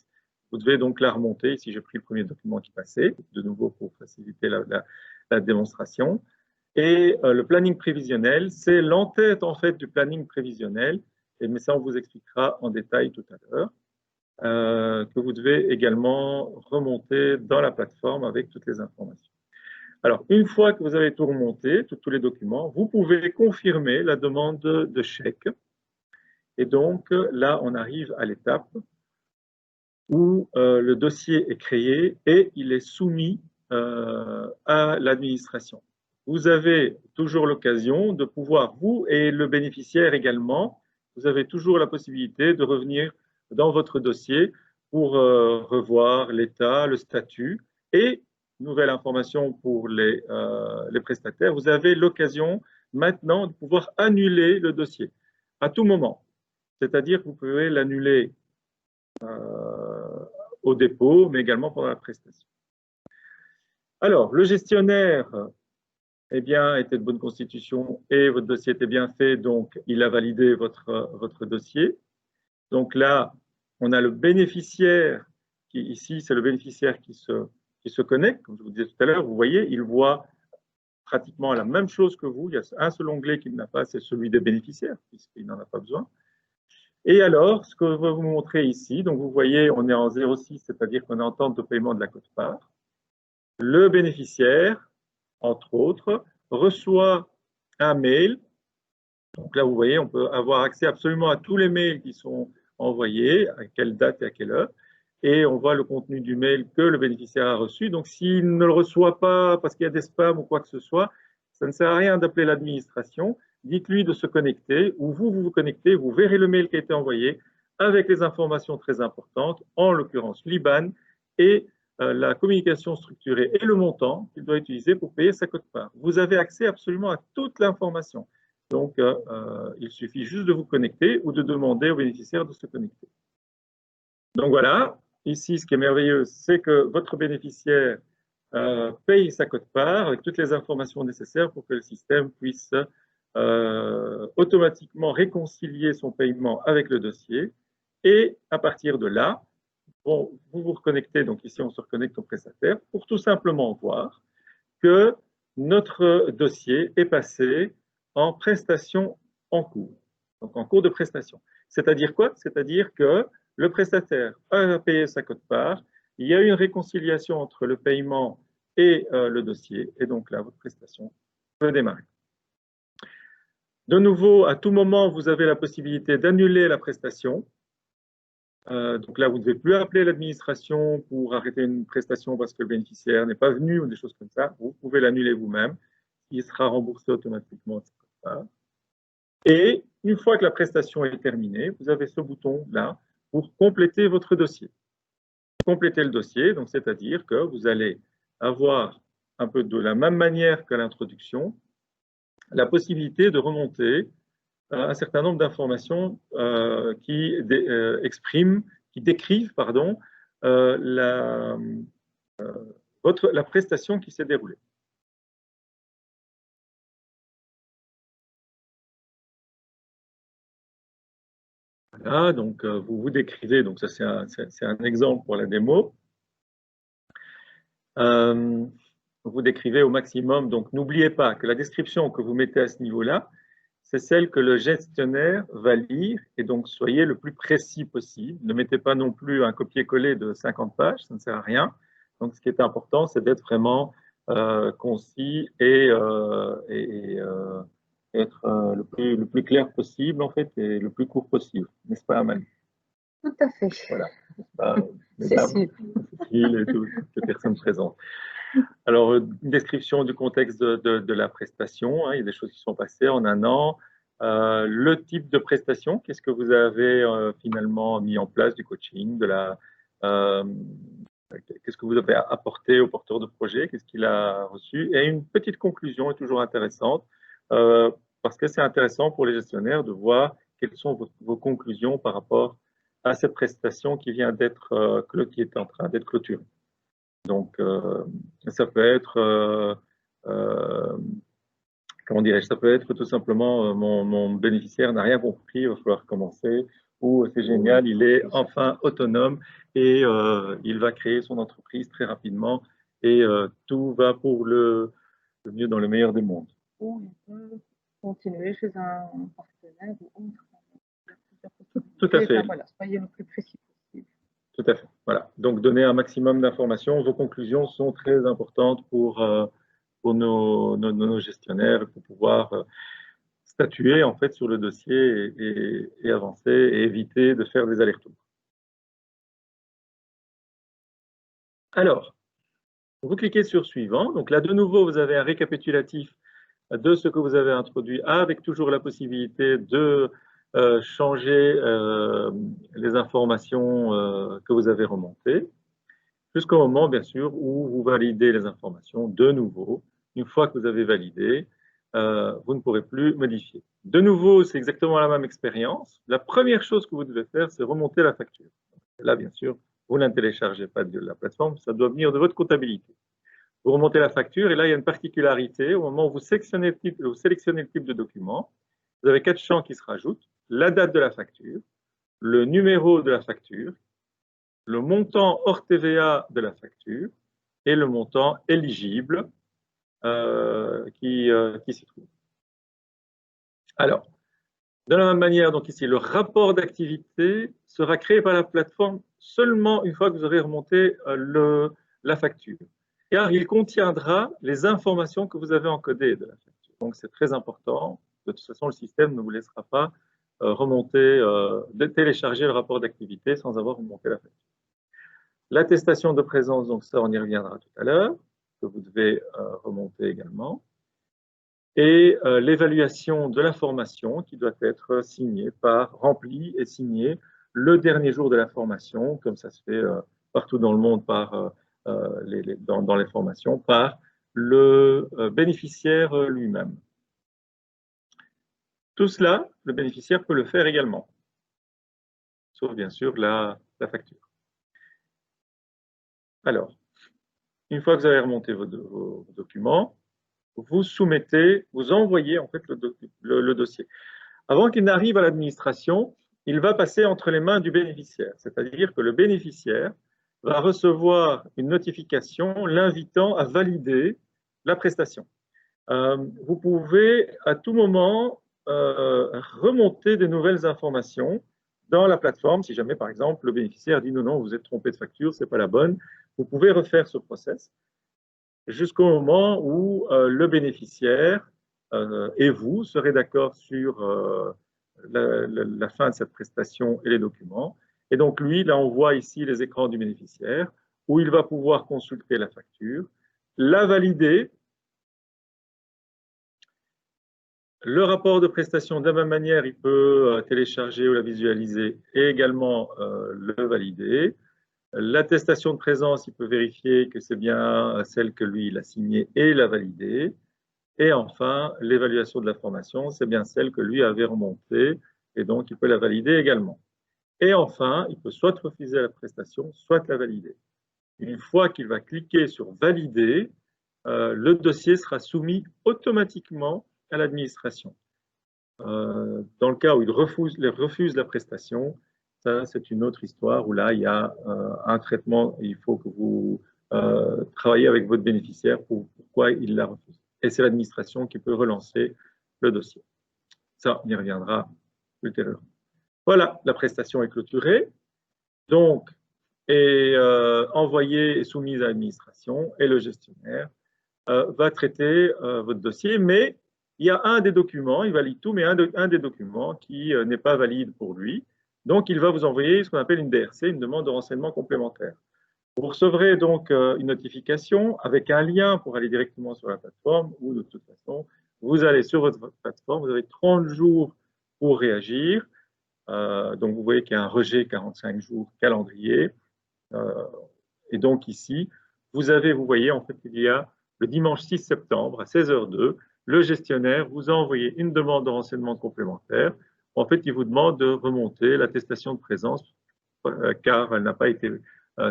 B: Vous devez donc la remonter. Ici, j'ai pris le premier document qui passait, de nouveau pour faciliter la démonstration. Et le planning prévisionnel, c'est l'entête en fait du planning prévisionnel. Mais ça, on vous expliquera en détail tout à l'heure. Que vous devez également remonter dans la plateforme avec toutes les informations. Alors, une fois que vous avez tout remonté, tous les documents, vous pouvez confirmer la demande de chèque. Et donc, là, on arrive à l'étape où le dossier est créé et il est soumis à l'administration. Vous avez toujours l'occasion de pouvoir, vous et le bénéficiaire également, vous avez toujours la possibilité de revenir dans votre dossier pour revoir l'état, le statut et nouvelle information pour les prestataires, vous avez l'occasion maintenant de pouvoir annuler le dossier à tout moment. C'est-à-dire que vous pouvez l'annuler au dépôt, mais également pendant la prestation. Alors, le gestionnaire eh bien, était de bonne constitution et votre dossier était bien fait, donc il a validé votre dossier. Donc là, on a le bénéficiaire, qui ici, c'est le bénéficiaire qui se connecte. Comme je vous disais tout à l'heure, vous voyez, il voit pratiquement la même chose que vous. Il y a un seul onglet qu'il n'a pas, c'est celui des bénéficiaires, puisqu'il n'en a pas besoin. Et alors, ce que je vais vous montrer ici, donc vous voyez, on est en 06, c'est-à-dire qu'on est en temps de paiement de la quote-part. Le bénéficiaire, entre autres, reçoit un mail. Donc là, vous voyez, on peut avoir accès absolument à tous les mails qui sont envoyés, à quelle date et à quelle heure. Et on voit le contenu du mail que le bénéficiaire a reçu. Donc, s'il ne le reçoit pas parce qu'il y a des spams ou quoi que ce soit, ça ne sert à rien d'appeler l'administration. Dites-lui de se connecter, ou vous connectez, vous verrez le mail qui a été envoyé avec les informations très importantes, en l'occurrence l'IBAN et la communication structurée et le montant qu'il doit utiliser pour payer sa quote-part. Vous avez accès absolument à toute l'information. Donc, il suffit juste de vous connecter ou de demander aux bénéficiaires de se connecter. Donc voilà, ici, ce qui est merveilleux, c'est que votre bénéficiaire paye sa quote-part avec toutes les informations nécessaires pour que le système puisse automatiquement réconcilier son paiement avec le dossier. Et à partir de là, bon, vous vous reconnectez, donc ici on se reconnecte au prestataire, pour tout simplement voir que notre dossier est passé en prestation en cours, donc en cours de prestation. C'est-à-dire quoi? C'est-à-dire que le prestataire a payé sa quote-part, il y a eu une réconciliation entre le paiement et le dossier, et donc là, votre prestation peut démarrer. De nouveau, à tout moment, vous avez la possibilité d'annuler la prestation. Donc là, vous ne devez plus appeler l'administration pour arrêter une prestation parce que le bénéficiaire n'est pas venu ou des choses comme ça. Vous pouvez l'annuler vous-même. Il sera remboursé automatiquement. Et une fois que la prestation est terminée, vous avez ce bouton-là pour compléter votre dossier. Compléter le dossier, donc c'est-à-dire que vous allez avoir un peu de la même manière que l'introduction, la possibilité de remonter un certain nombre d'informations qui décrivent la prestation qui s'est déroulée. Voilà, donc vous décrivez, donc ça c'est un exemple pour la démo. Vous décrivez au maximum, donc n'oubliez pas que la description que vous mettez à ce niveau-là, c'est celle que le gestionnaire va lire, et donc soyez le plus précis possible. Ne mettez pas non plus un copier-coller de 50 pages, ça ne sert à rien. Donc ce qui est important, c'est d'être vraiment concis et être le plus clair possible, en fait, et le plus court possible. N'est-ce pas, Amal?
A: Tout à fait.
B: Voilà.
A: Cécile
B: et toutes les personnes présentes. Alors, une description du contexte de la prestation, hein, il y a des choses qui sont passées en un an. Le type de prestation, qu'est-ce que vous avez finalement mis en place du coaching, qu'est-ce que vous avez apporté au porteur de projet, qu'est-ce qu'il a reçu, et une petite conclusion est toujours intéressante, parce que c'est intéressant pour les gestionnaires de voir quelles sont vos conclusions par rapport à cette prestation qui vient d'être, qui est en train d'être clôturée. Donc, ça peut être, comment dirais-je, ça peut être tout simplement mon bénéficiaire n'a rien compris, il va falloir recommencer, ou c'est génial, il est enfin autonome et il va créer son entreprise très rapidement et tout va pour le mieux dans le meilleur des mondes.
A: Ou on peut continuer chez un partenaire ou autre.
B: Tout à fait.
A: Voilà, soyez le plus précis possible.
B: Tout à fait. Voilà. Donc, donner un maximum d'informations. Vos conclusions sont très importantes pour nos gestionnaires, pour pouvoir statuer en fait sur le dossier et avancer et éviter de faire des allers-retours. Alors, vous cliquez sur suivant. Donc là, de nouveau, vous avez un récapitulatif de ce que vous avez introduit avec toujours la possibilité de changer les informations que vous avez remontées, jusqu'au moment, bien sûr, où vous validez les informations de nouveau. Une fois que vous avez validé, vous ne pourrez plus modifier. De nouveau, c'est exactement la même expérience. La première chose que vous devez faire, c'est remonter la facture. Là, bien sûr, Vous ne la téléchargez pas de la plateforme, ça doit venir de votre comptabilité. Vous remontez la facture et là, il y a une particularité. Au moment où vous sélectionnez le type de document, vous avez 4 champs qui se rajoutent. La date de la facture, le numéro de la facture, le montant hors TVA de la facture et le montant éligible qui s'y trouve. Alors, de la même manière, donc ici, le rapport d'activité sera créé par la plateforme seulement une fois que vous aurez remonté la facture, car il contiendra les informations que vous avez encodées de la facture. Donc, c'est très important. De toute façon, le système ne vous laissera pas télécharger le rapport d'activité sans avoir remonté la facture. L'attestation de présence, donc ça, on y reviendra tout à l'heure, que vous devez remonter également. Et l'évaluation de l'information qui doit être remplie et signée le dernier jour de la formation, comme ça se fait partout dans le monde dans les formations, par le bénéficiaire lui-même. Tout cela, le bénéficiaire peut le faire également, sauf bien sûr la facture. Alors, une fois que vous avez remonté vos documents, vous envoyez en fait le dossier. Avant qu'il n'arrive à l'administration, il va passer entre les mains du bénéficiaire, c'est-à-dire que le bénéficiaire va recevoir une notification l'invitant à valider la prestation. Vous pouvez à tout moment remonter de nouvelles informations dans la plateforme. Si jamais, par exemple, le bénéficiaire dit non, vous êtes trompé de facture, ce n'est pas la bonne, vous pouvez refaire ce process jusqu'au moment où le bénéficiaire et vous serez d'accord sur la fin de cette prestation et les documents. Et donc, lui, là, on voit ici les écrans du bénéficiaire où il va pouvoir consulter la facture, la valider. Le rapport de prestation, de la même manière, il peut télécharger ou la visualiser et également le valider. L'attestation de présence, il peut vérifier que c'est bien celle que lui, il a signée et l'a validée. Et enfin, l'évaluation de la formation, c'est bien celle que lui avait remontée et donc il peut la valider également. Et enfin, il peut soit refuser la prestation, soit la valider. Une fois qu'il va cliquer sur « Valider », le dossier sera soumis automatiquement à l'administration. Dans le cas où il refuse la prestation, ça c'est une autre histoire où là il y a un traitement et il faut que vous travaillez avec votre bénéficiaire pour pourquoi il la refuse. Et c'est l'administration qui peut relancer le dossier. Ça, on y reviendra ultérieurement. Voilà, la prestation est clôturée, donc est envoyée et soumise à l'administration et le gestionnaire va traiter votre dossier, mais il y a un des documents, il valide tout, mais un des documents qui n'est pas valide pour lui. Donc, il va vous envoyer ce qu'on appelle une DRC, une demande de renseignement complémentaire. Vous recevrez donc une notification avec un lien pour aller directement sur la plateforme ou de toute façon, vous allez sur votre plateforme, vous avez 30 jours pour réagir. Donc, vous voyez qu'il y a un rejet 45 jours calendrier. Et donc ici, vous voyez, en fait, il y a le dimanche 6 septembre à 16h02, le gestionnaire vous a envoyé une demande de renseignement complémentaire. En fait, il vous demande de remonter l'attestation de présence car elle n'a pas été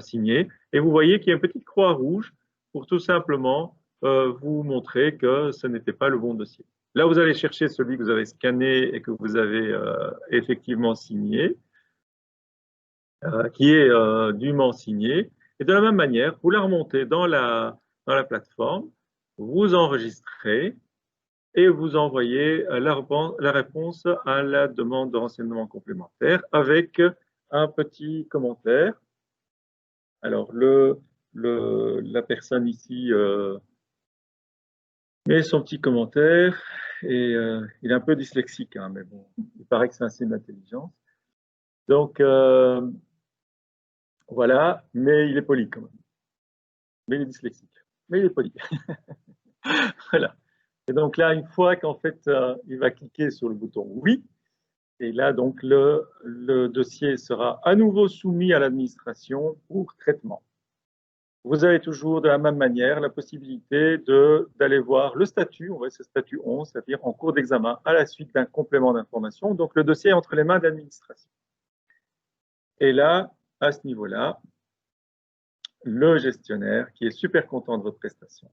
B: signée. Et vous voyez qu'il y a une petite croix rouge pour tout simplement vous montrer que ce n'était pas le bon dossier. Là, vous allez chercher celui que vous avez scanné et que vous avez effectivement signé, qui est dûment signé. Et de la même manière, vous la remontez dans la plateforme, vous enregistrez et vous envoyez la réponse à la demande de renseignement complémentaire avec un petit commentaire. Alors, la personne ici met son petit commentaire et il est un peu dyslexique, hein, mais bon, il paraît que c'est un signe d'intelligence. Donc, voilà, mais il est poli quand même. Mais il est dyslexique. Mais il est poli. Voilà. Et donc là, une fois qu'en fait, il va cliquer sur le bouton « Oui », et là, donc, le dossier sera à nouveau soumis à l'administration pour traitement. Vous avez toujours, de la même manière, la possibilité d'aller voir le statut, on voit ce statut 11, c'est-à-dire en cours d'examen, à la suite d'un complément d'information. Donc, le dossier est entre les mains de l'administration. Et là, à ce niveau-là, le gestionnaire qui est super content de votre prestation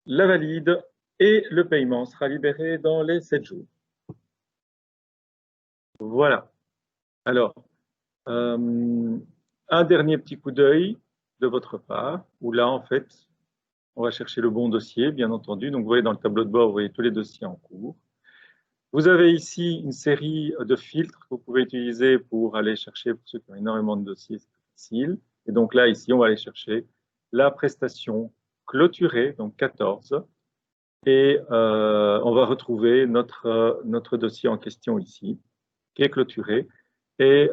B: la valide et le paiement sera libéré dans les 7 jours. Voilà. Alors, un dernier petit coup d'œil de votre part, où là, en fait, on va chercher le bon dossier, bien entendu. Donc, vous voyez dans le tableau de bord, vous voyez tous les dossiers en cours. Vous avez ici une série de filtres que vous pouvez utiliser pour aller chercher, pour ceux qui ont énormément de dossiers, c'est plus facile. Et donc là, ici, on va aller chercher la prestation clôturée, donc 14. Et on va retrouver notre dossier en question ici, qui est clôturé et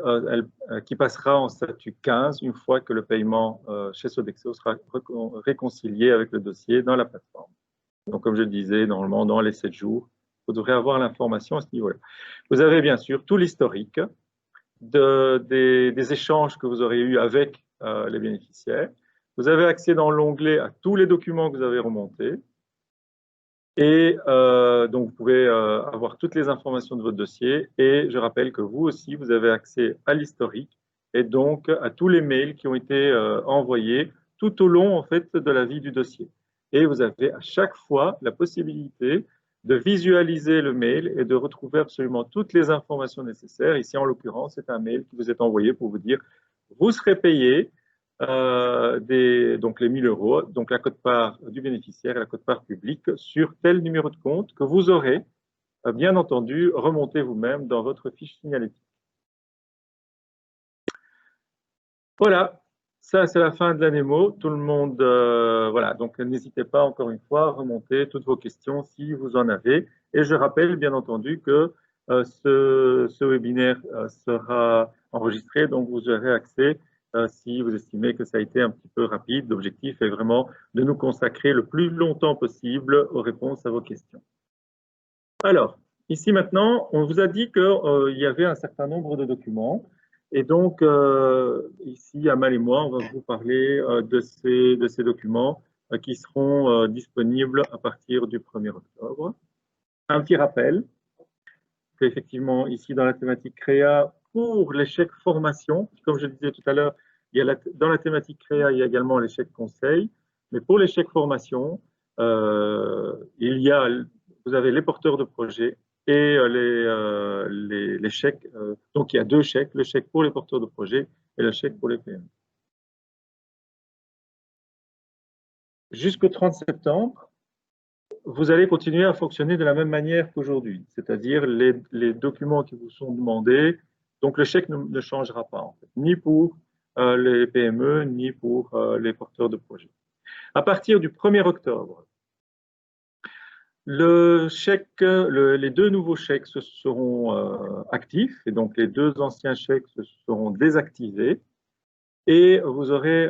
B: qui passera en statut 15 une fois que le paiement chez Sodexo sera réconcilié avec le dossier dans la plateforme. Donc, comme je le disais, normalement, dans les 7 jours, vous devrez avoir l'information à ce niveau-là. Vous avez bien sûr tout l'historique des échanges que vous aurez eus avec les bénéficiaires. Vous avez accès dans l'onglet à tous les documents que vous avez remontés. Et donc, vous pouvez avoir toutes les informations de votre dossier. Et je rappelle que vous aussi, vous avez accès à l'historique et donc à tous les mails qui ont été envoyés tout au long en fait, de la vie du dossier. Et vous avez à chaque fois la possibilité de visualiser le mail et de retrouver absolument toutes les informations nécessaires. Ici, en l'occurrence, c'est un mail qui vous est envoyé pour vous dire « Vous serez payé ». Donc les 1 000 euros, donc la quote-part du bénéficiaire et la quote-part publique sur tel numéro de compte que vous aurez, bien entendu, remonté vous-même dans votre fiche signalétique. Voilà, ça c'est la fin de l'ANEMO. Tout le monde, voilà, donc n'hésitez pas encore une fois à remonter toutes vos questions si vous en avez. Et je rappelle bien entendu que ce webinaire sera enregistré, donc vous aurez accès si vous estimez que ça a été un petit peu rapide. L'objectif est vraiment de nous consacrer le plus longtemps possible aux réponses à vos questions. Alors, ici maintenant, on vous a dit qu'il y avait un certain nombre de documents. Et donc, ici, Amal et moi, on va vous parler de ces documents qui seront disponibles à partir du 1er octobre. Un petit rappel qu'effectivement, ici, dans la thématique créa, pour l'échec formation, comme je le disais tout à l'heure, dans la thématique créa, il y a également l'échec conseil, mais pour l'échec formation, vous avez les porteurs de projets et les chèques. Donc, il y a 2 chèques, le chèque pour les porteurs de projets et le chèque pour les PME. Jusqu'au 30 septembre, vous allez continuer à fonctionner de la même manière qu'aujourd'hui, c'est-à-dire les documents qui vous sont demandés. Donc, le chèque ne changera pas, en fait, ni pour les PME, ni pour les porteurs de projets. À partir du 1er octobre, les 2 nouveaux chèques seront actifs, et donc les 2 anciens chèques seront désactivés. Et vous aurez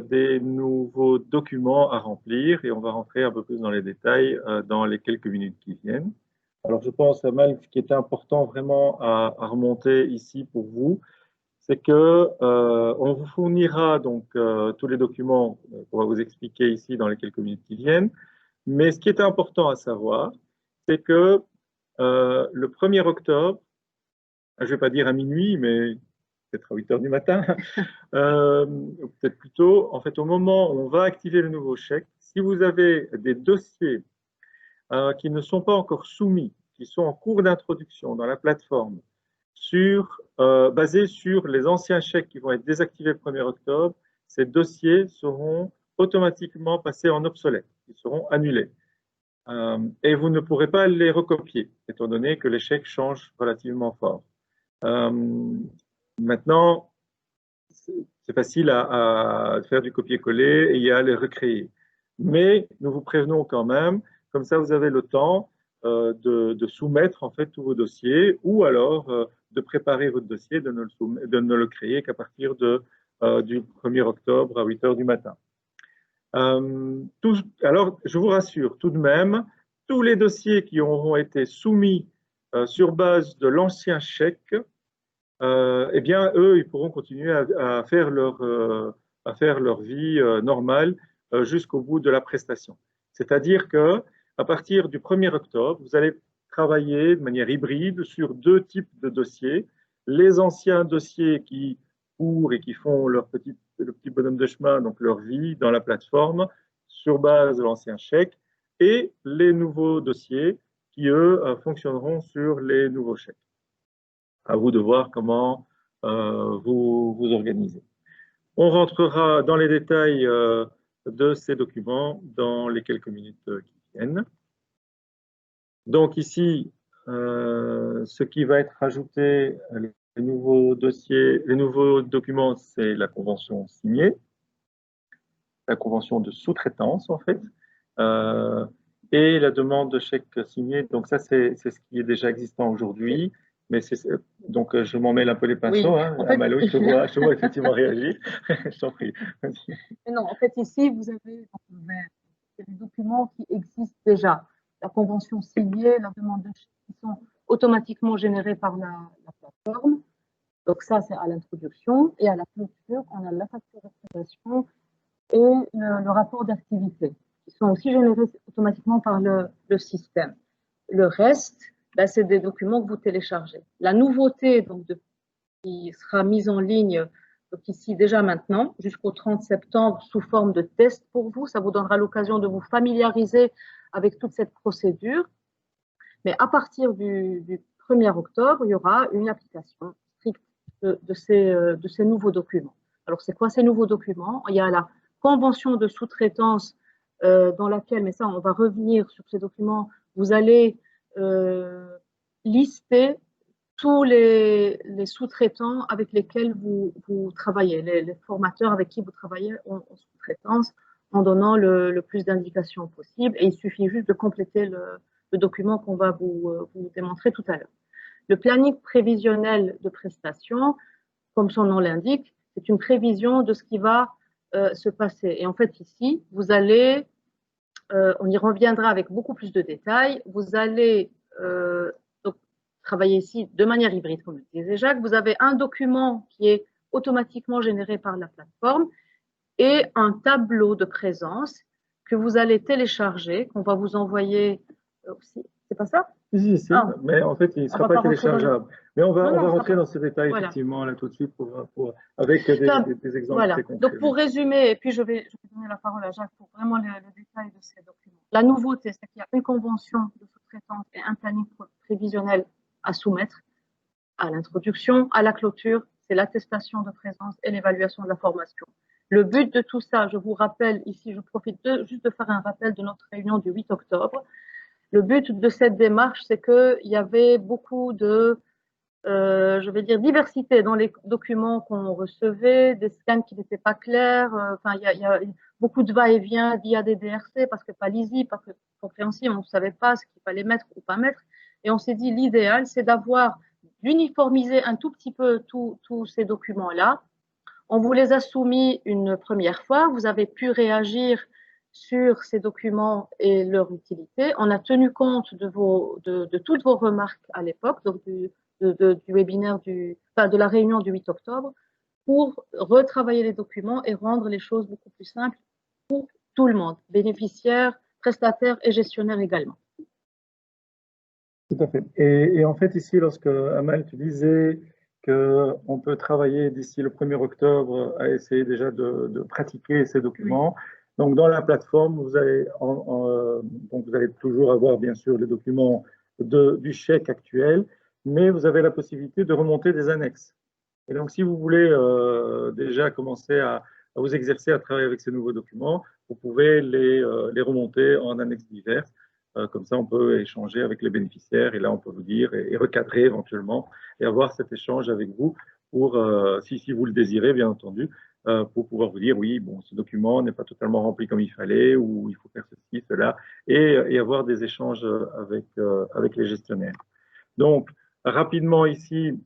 B: des nouveaux documents à remplir, et on va rentrer un peu plus dans les détails dans les quelques minutes qui viennent. Alors, je pense, Amal, ce qui est important vraiment à remonter ici pour vous, c'est que on vous fournira donc tous les documents qu'on va vous expliquer ici dans les quelques minutes qui viennent. Mais ce qui est important à savoir, c'est que le 1er octobre, je ne vais pas dire à minuit, mais peut-être à 8 h du matin, peut-être plus tôt, en fait, au moment où on va activer le nouveau chèque, si vous avez des dossiers qui ne sont pas encore soumis, qui sont en cours d'introduction dans la plateforme, basés sur les anciens chèques qui vont être désactivés le 1er octobre, ces dossiers seront automatiquement passés en obsolète, ils seront annulés. Et vous ne pourrez pas les recopier, étant donné que les chèques changent relativement fort. Maintenant, c'est facile à faire du copier-coller et à les recréer. Mais nous vous prévenons quand même, comme ça vous avez le temps de soumettre en fait tous vos dossiers ou alors de préparer votre dossier, de ne le créer qu'à partir du 1er octobre à 8 h du matin. Alors, je vous rassure, tout de même, tous les dossiers qui auront été soumis sur base de l'ancien chèque, eh bien, eux, ils pourront continuer à faire leur vie normale jusqu'au bout de la prestation. C'est-à-dire que à partir du 1er octobre, vous allez travailler de manière hybride sur 2 types de dossiers. Les anciens dossiers qui courent et qui font leur petite le petit bonhomme de chemin, donc leur vie dans la plateforme, sur base de l'ancien chèque, et les nouveaux dossiers qui, eux, fonctionneront sur les nouveaux chèques. À vous de voir comment vous vous organisez. On rentrera dans les détails de ces documents dans les quelques minutes qui viennent. Donc ici, ce qui va être ajouté, les nouveaux dossiers, les nouveaux documents, c'est la convention signée, la convention de sous-traitance en fait, et la demande de chèque signé. Donc ça, c'est ce qui est déjà existant aujourd'hui. Mais donc je m'en mêle un peu les pinceaux.
A: Oui,
B: Hein.
A: en fait,
B: Amalo, je te vois effectivement réagir. Je t'en prie.
A: non, en fait, ici, vous avez des documents qui existent déjà. La convention signée, la demande de chèque qui sont automatiquement générées par la plateforme. Donc ça, c'est à l'introduction. Et à la clôture, on a la facture d'exploitation et le rapport d'activité, qui sont aussi générés automatiquement par le système. Le reste, ben, c'est des documents que vous téléchargez. La nouveauté donc, qui sera mise en ligne donc ici déjà maintenant, jusqu'au 30 septembre, sous forme de test pour vous, ça vous donnera l'occasion de vous familiariser avec toute cette procédure. Mais à partir du 1er octobre, il y aura une application stricte de ces nouveaux documents. Alors, c'est quoi ces nouveaux documents? Il y a la convention de sous-traitance dans laquelle, mais ça, on va revenir sur ces documents, vous allez lister tous les sous-traitants avec lesquels vous travaillez, les formateurs avec qui vous travaillez en sous-traitance, en donnant le plus d'indications possible. Et il suffit juste de compléter le document qu'on va vous démontrer tout à l'heure. Le planning prévisionnel de prestation, comme son nom l'indique, c'est une prévision de ce qui va se passer. Et en fait, ici, vous allez, on y reviendra avec beaucoup plus de détails, vous allez donc, travailler ici de manière hybride, comme le disait Jacques. Vous avez un document qui est automatiquement généré par la plateforme et un tableau de présence que vous allez télécharger, qu'on va vous envoyer aussi. C'est pas ça?
B: Si, mais en fait, il ne sera pas téléchargeable. Mais on va rentrer dans ces détails, voilà. Effectivement, là tout de suite, avec des exemples
A: voilà. Très concrets. Donc, pour résumer, et puis je vais donner la parole à Jacques pour vraiment le détail de ces documents. La nouveauté, c'est qu'il y a une convention de sous-traitance et un planning prévisionnel à soumettre à l'introduction, à la clôture, c'est l'attestation de présence et l'évaluation de la formation. Le but de tout ça, je vous rappelle ici, je profite juste de faire un rappel de notre réunion du 8 octobre. Le but de cette démarche, c'est qu'il y avait beaucoup de, je vais dire, diversité dans les documents qu'on recevait, des scans qui n'étaient pas clairs. Enfin, il y a beaucoup de va-et-vient via des DRC parce que pas lisible, parce que compréhensible, on ne savait pas ce qu'il fallait mettre ou pas mettre. Et on s'est dit, l'idéal, c'est d'uniformiser un tout petit peu tous ces documents-là. On vous les a soumis une première fois, vous avez pu réagir sur ces documents et leur utilité. On a tenu compte de toutes vos remarques à l'époque, donc du webinaire de la réunion du 8 octobre, pour retravailler les documents et rendre les choses beaucoup plus simples pour tout le monde, bénéficiaires, prestataires et gestionnaires également.
B: Tout à fait. Et en fait, ici, lorsque Amal, tu disais qu'on peut travailler d'ici le 1er octobre à essayer déjà de pratiquer ces documents. Oui. Donc, dans la plateforme, vous allez, donc vous allez toujours avoir, bien sûr, les documents du chèque actuel, mais vous avez la possibilité de remonter des annexes. Et donc, si vous voulez déjà commencer à vous exercer à travailler avec ces nouveaux documents, vous pouvez les remonter en annexes diverses. Comme ça, on peut échanger avec les bénéficiaires et là, on peut vous dire et recadrer éventuellement et avoir cet échange avec vous pour, si vous le désirez, bien entendu, pour pouvoir vous dire, oui, bon, ce document n'est pas totalement rempli comme il fallait ou il faut faire ceci, cela et avoir des échanges avec les gestionnaires. Donc, rapidement ici,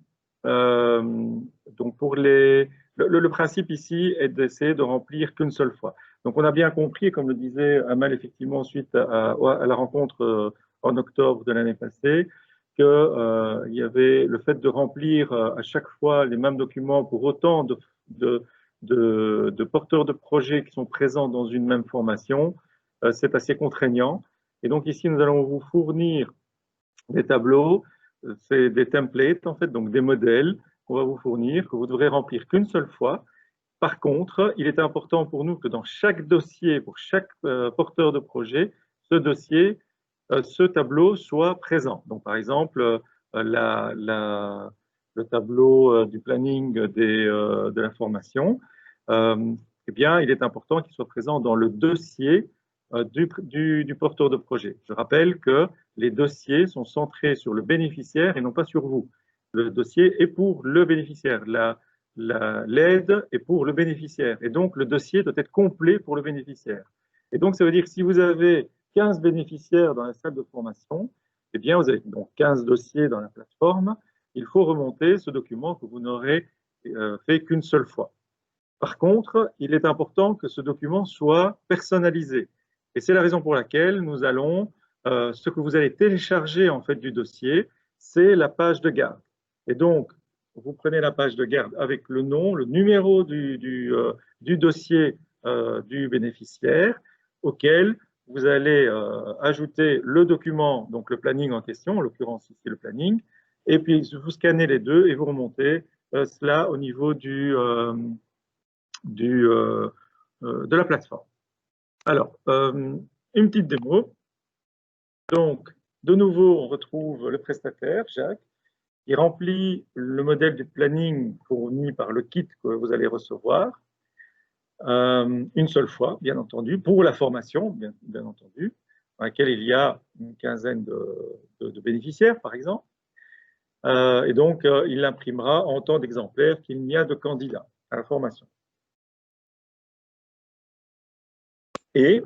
B: donc pour le principe ici est d'essayer de remplir qu'une seule fois. Donc, on a bien compris, comme le disait Amal, effectivement, suite à la rencontre en octobre de l'année passée, qu'il y avait le fait de remplir à chaque fois les mêmes documents pour autant de porteurs de projets qui sont présents dans une même formation, c'est assez contraignant. Et donc, ici, nous allons vous fournir des tableaux, c'est des templates, en fait, donc des modèles qu'on va vous fournir, que vous devrez remplir qu'une seule fois. Par contre, il est important pour nous que dans chaque dossier, pour chaque porteur de projet, ce tableau soit présent. Donc, par exemple, le tableau du planning de l'information, eh bien, il est important qu'il soit présent dans le dossier du porteur de projet. Je rappelle que les dossiers sont centrés sur le bénéficiaire et non pas sur vous. Le dossier est pour le bénéficiaire. L'aide est pour le bénéficiaire. Et donc, le dossier doit être complet pour le bénéficiaire. Et donc, ça veut dire que si vous avez 15 bénéficiaires dans la salle de formation, eh bien, vous avez donc 15 dossiers dans la plateforme. Il faut remonter ce document que vous n'aurez fait qu'une seule fois. Par contre, il est important que ce document soit personnalisé. Et c'est la raison pour laquelle nous allons, ce que vous allez télécharger en fait du dossier, c'est la page de garde. Et donc, vous prenez la page de garde avec le nom, le numéro du dossier du bénéficiaire, auquel vous allez ajouter le document, donc le planning en question, en l'occurrence ici le planning, et puis vous scannez les deux et vous remontez cela au niveau de la plateforme. Alors, une petite démo. Donc, de nouveau, on retrouve le prestataire, Jacques, qui remplit le modèle du planning fourni par le kit que vous allez recevoir, une seule fois, bien entendu, pour la formation, bien entendu, dans laquelle il y a une quinzaine de bénéficiaires, par exemple. Et donc, il l'imprimera en tant d'exemplaires qu'il n'y a de candidats à la formation. Et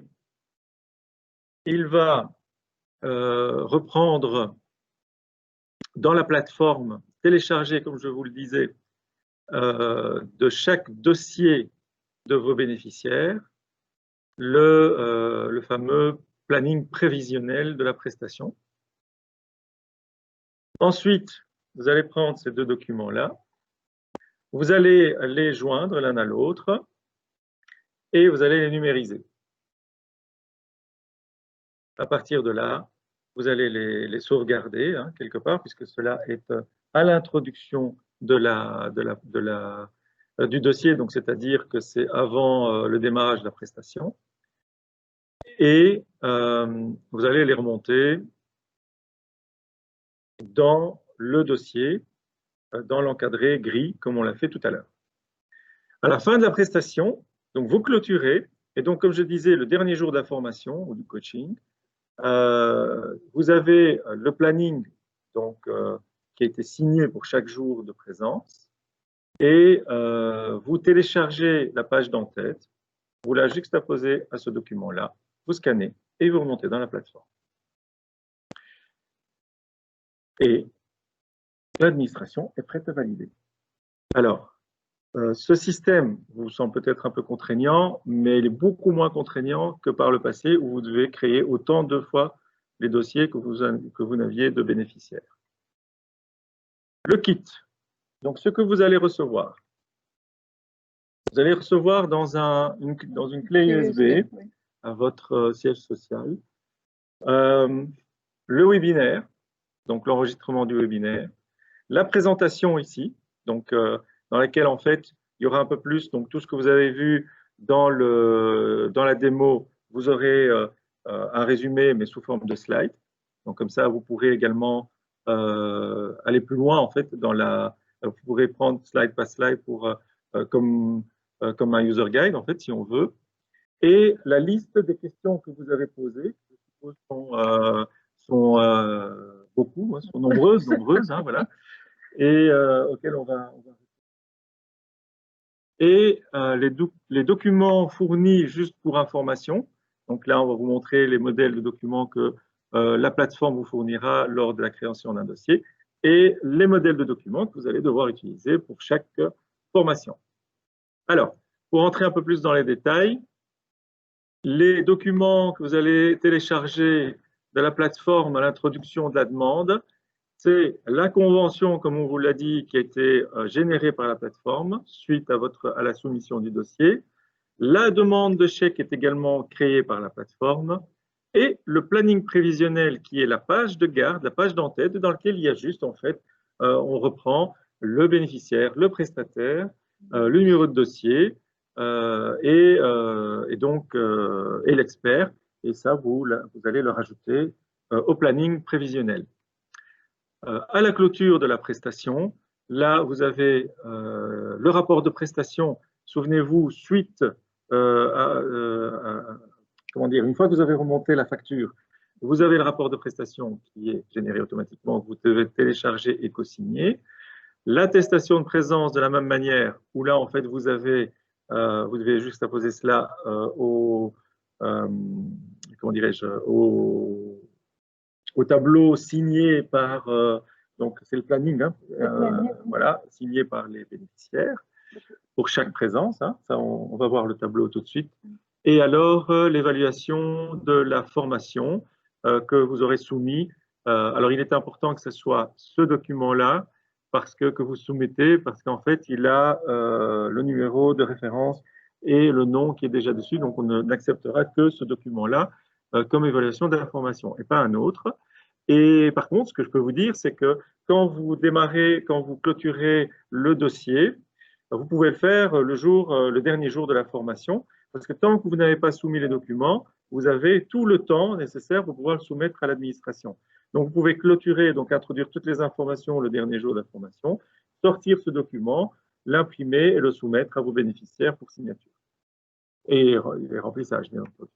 B: il va reprendre dans la plateforme, télécharger, comme je vous le disais, de chaque dossier de vos bénéficiaires, le fameux planning prévisionnel de la prestation. Ensuite, vous allez prendre ces deux documents-là, vous allez les joindre l'un à l'autre et vous allez les numériser. À partir de là, vous allez les sauvegarder hein, quelque part, puisque cela est à l'introduction du dossier, donc c'est-à-dire que c'est avant le démarrage de la prestation. Et vous allez les remonter dans le dossier, dans l'encadré gris, comme on l'a fait tout à l'heure. À la fin de la prestation, donc vous clôturez, et donc comme je disais, le dernier jour de la formation ou du coaching, vous avez le planning donc, qui a été signé pour chaque jour de présence et vous téléchargez la page d'en-tête, vous la juxtaposez à ce document-là, vous scannez et vous remontez dans la plateforme. Et l'administration est prête à valider. Alors, ce système vous semble peut-être un peu contraignant, mais il est beaucoup moins contraignant que par le passé où vous devez créer autant de fois les dossiers que vous n'aviez de bénéficiaires. Le kit, donc ce que vous allez recevoir. Vous allez recevoir dans une clé USB à votre siège social le webinaire, donc l'enregistrement du webinaire, la présentation ici, donc dans laquelle en fait il y aura un peu plus, donc tout ce que vous avez vu dans la démo, vous aurez un résumé mais sous forme de slide. Donc comme ça, vous pourrez également aller plus loin en fait vous pourrez prendre slide par slide comme un user guide en fait si on veut. Et la liste des questions que vous avez posées, je suppose, sont beaucoup, hein, sont nombreuses, hein, voilà, et auxquelles on va et les documents fournis juste pour information. Donc là, on va vous montrer les modèles de documents que la plateforme vous fournira lors de la création d'un dossier et les modèles de documents que vous allez devoir utiliser pour chaque formation. Alors, pour entrer un peu plus dans les détails, les documents que vous allez télécharger de la plateforme à l'introduction de la demande, c'est la convention, comme on vous l'a dit, qui a été générée par la plateforme suite à la soumission du dossier. La demande de chèque est également créée par la plateforme et le planning prévisionnel qui est la page de garde, la page d'en-tête, dans laquelle il y a juste, en fait, on reprend le bénéficiaire, le prestataire, le numéro de dossier, et l'expert. Et ça, vous allez le rajouter au planning prévisionnel. À la clôture de la prestation, là, vous avez le rapport de prestation. Souvenez-vous, suite comment dire, une fois que vous avez remonté la facture, vous avez le rapport de prestation qui est généré automatiquement, que vous devez télécharger et co-signer. L'attestation de présence de la même manière, où là, en fait, vous devez juste apposer cela comment dirais-je, au tableau signé par, donc c'est le planning, hein, voilà, signé par les bénéficiaires pour chaque présence. Hein, ça, on va voir le tableau tout de suite. Et alors, l'évaluation de la formation que vous aurez soumis. Alors, il est important que ce soit ce document-là que vous soumettez, parce qu'en fait, il a le numéro de référence et le nom qui est déjà dessus. Donc, on n'acceptera que ce document-là comme évaluation de la formation et pas un autre. Et par contre, ce que je peux vous dire, c'est que quand vous clôturez le dossier, vous pouvez le faire le dernier jour de la formation, parce que tant que vous n'avez pas soumis les documents, vous avez tout le temps nécessaire pour pouvoir le soumettre à l'administration. Donc, vous pouvez clôturer, donc introduire toutes les informations le dernier jour de la formation, sortir ce document, l'imprimer et le soumettre à vos bénéficiaires pour signature. Et les remplissages, bien entendu.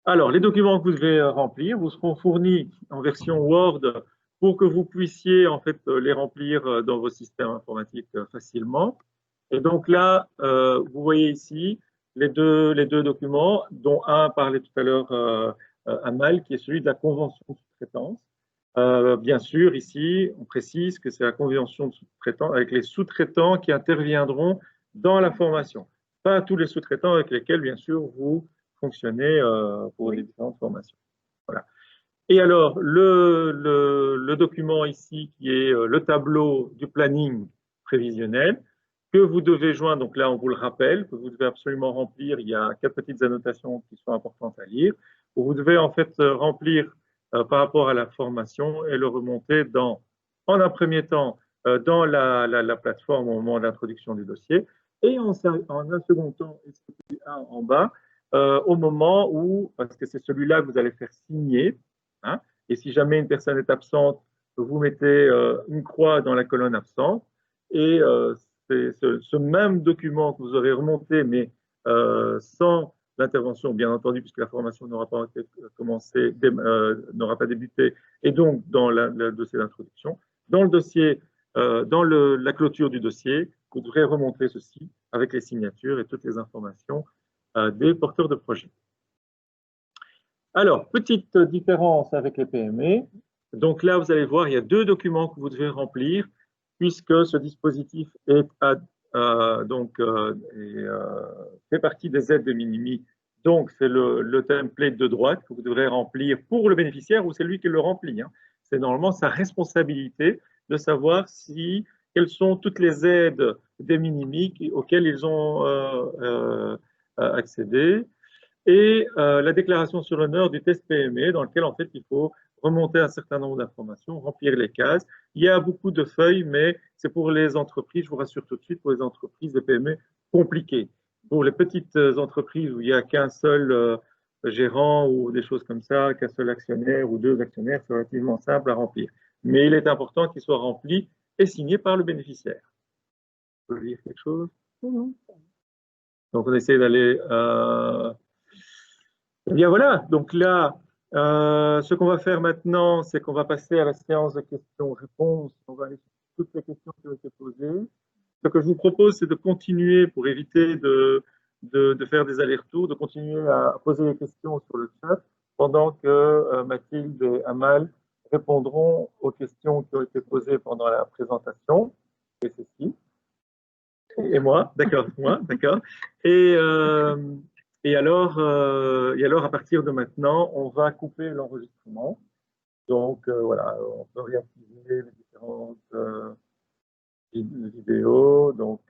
B: Alors, les documents que vous devez remplir vous seront fournis en version Word pour que vous puissiez en fait les remplir dans vos systèmes informatiques facilement. Et donc là, vous voyez ici les deux documents, dont un parlait tout à l'heure Amal, qui est celui de la convention de sous-traitance. Bien sûr, ici, on précise que c'est la convention de sous-traitance avec les sous-traitants qui interviendront dans la formation. Pas tous les sous-traitants avec lesquels, bien sûr, vous fonctionnez pour les différentes formations. Voilà. Et alors, le document ici, qui est le tableau du planning prévisionnel, que vous devez joindre, donc là, on vous le rappelle, que vous devez absolument remplir. Il y a 4 petites annotations qui sont importantes à lire, où vous devez en fait remplir par rapport à la formation et le remonter en un premier temps, dans la plateforme au moment de l'introduction du dossier, et en un second temps, en bas, au moment où, parce que c'est celui-là que vous allez faire signer, hein, et si jamais une personne est absente, vous mettez une croix dans la colonne absente, et c'est ce même document que vous aurez remonté, mais sans l'intervention, bien entendu, puisque la formation n'aura pas commencé, n'aura pas débuté, et donc dans le dossier d'introduction. Dans le dossier, dans la clôture du dossier, vous devrez remontrer ceci avec les signatures et toutes les informations des porteurs de projets. Alors, petite différence avec les PME. Donc là, vous allez voir, il y a 2 documents que vous devez remplir, puisque ce dispositif fait partie des aides de minimis. Donc, c'est le template de droite que vous devrez remplir pour le bénéficiaire ou c'est lui qui le remplit. Hein. C'est normalement sa responsabilité de savoir quelles sont toutes les aides des minimis auxquelles ils ont accédé. Et la déclaration sur l'honneur du test PME, dans lequel, en fait, il faut remonter un certain nombre d'informations, remplir les cases. Il y a beaucoup de feuilles, mais c'est pour les entreprises, je vous rassure tout de suite, pour les entreprises de PME compliquées. Pour les petites entreprises où il n'y a qu'un seul gérant ou des choses comme ça, qu'un seul actionnaire ou 2 actionnaires, c'est relativement simple à remplir. Mais il est important qu'il soit rempli et signé par le bénéficiaire. Vous voulez dire quelque chose? Non. Donc, on essaie d'aller... Eh bien voilà, donc là, ce qu'on va faire maintenant, c'est qu'on va passer à la séance de questions-réponses. On va aller sur toutes les questions qui ont été posées. Ce que je vous propose, c'est de continuer, pour éviter de faire des allers-retours, de continuer à poser les questions sur le chat, pendant que Mathilde et Amal répondront aux questions qui ont été posées pendant la présentation. Et ceci. Et moi, d'accord, moi, d'accord. Et alors, à partir de maintenant, on va couper l'enregistrement. Donc, voilà, on peut réactiver les différentes vidéos. Donc,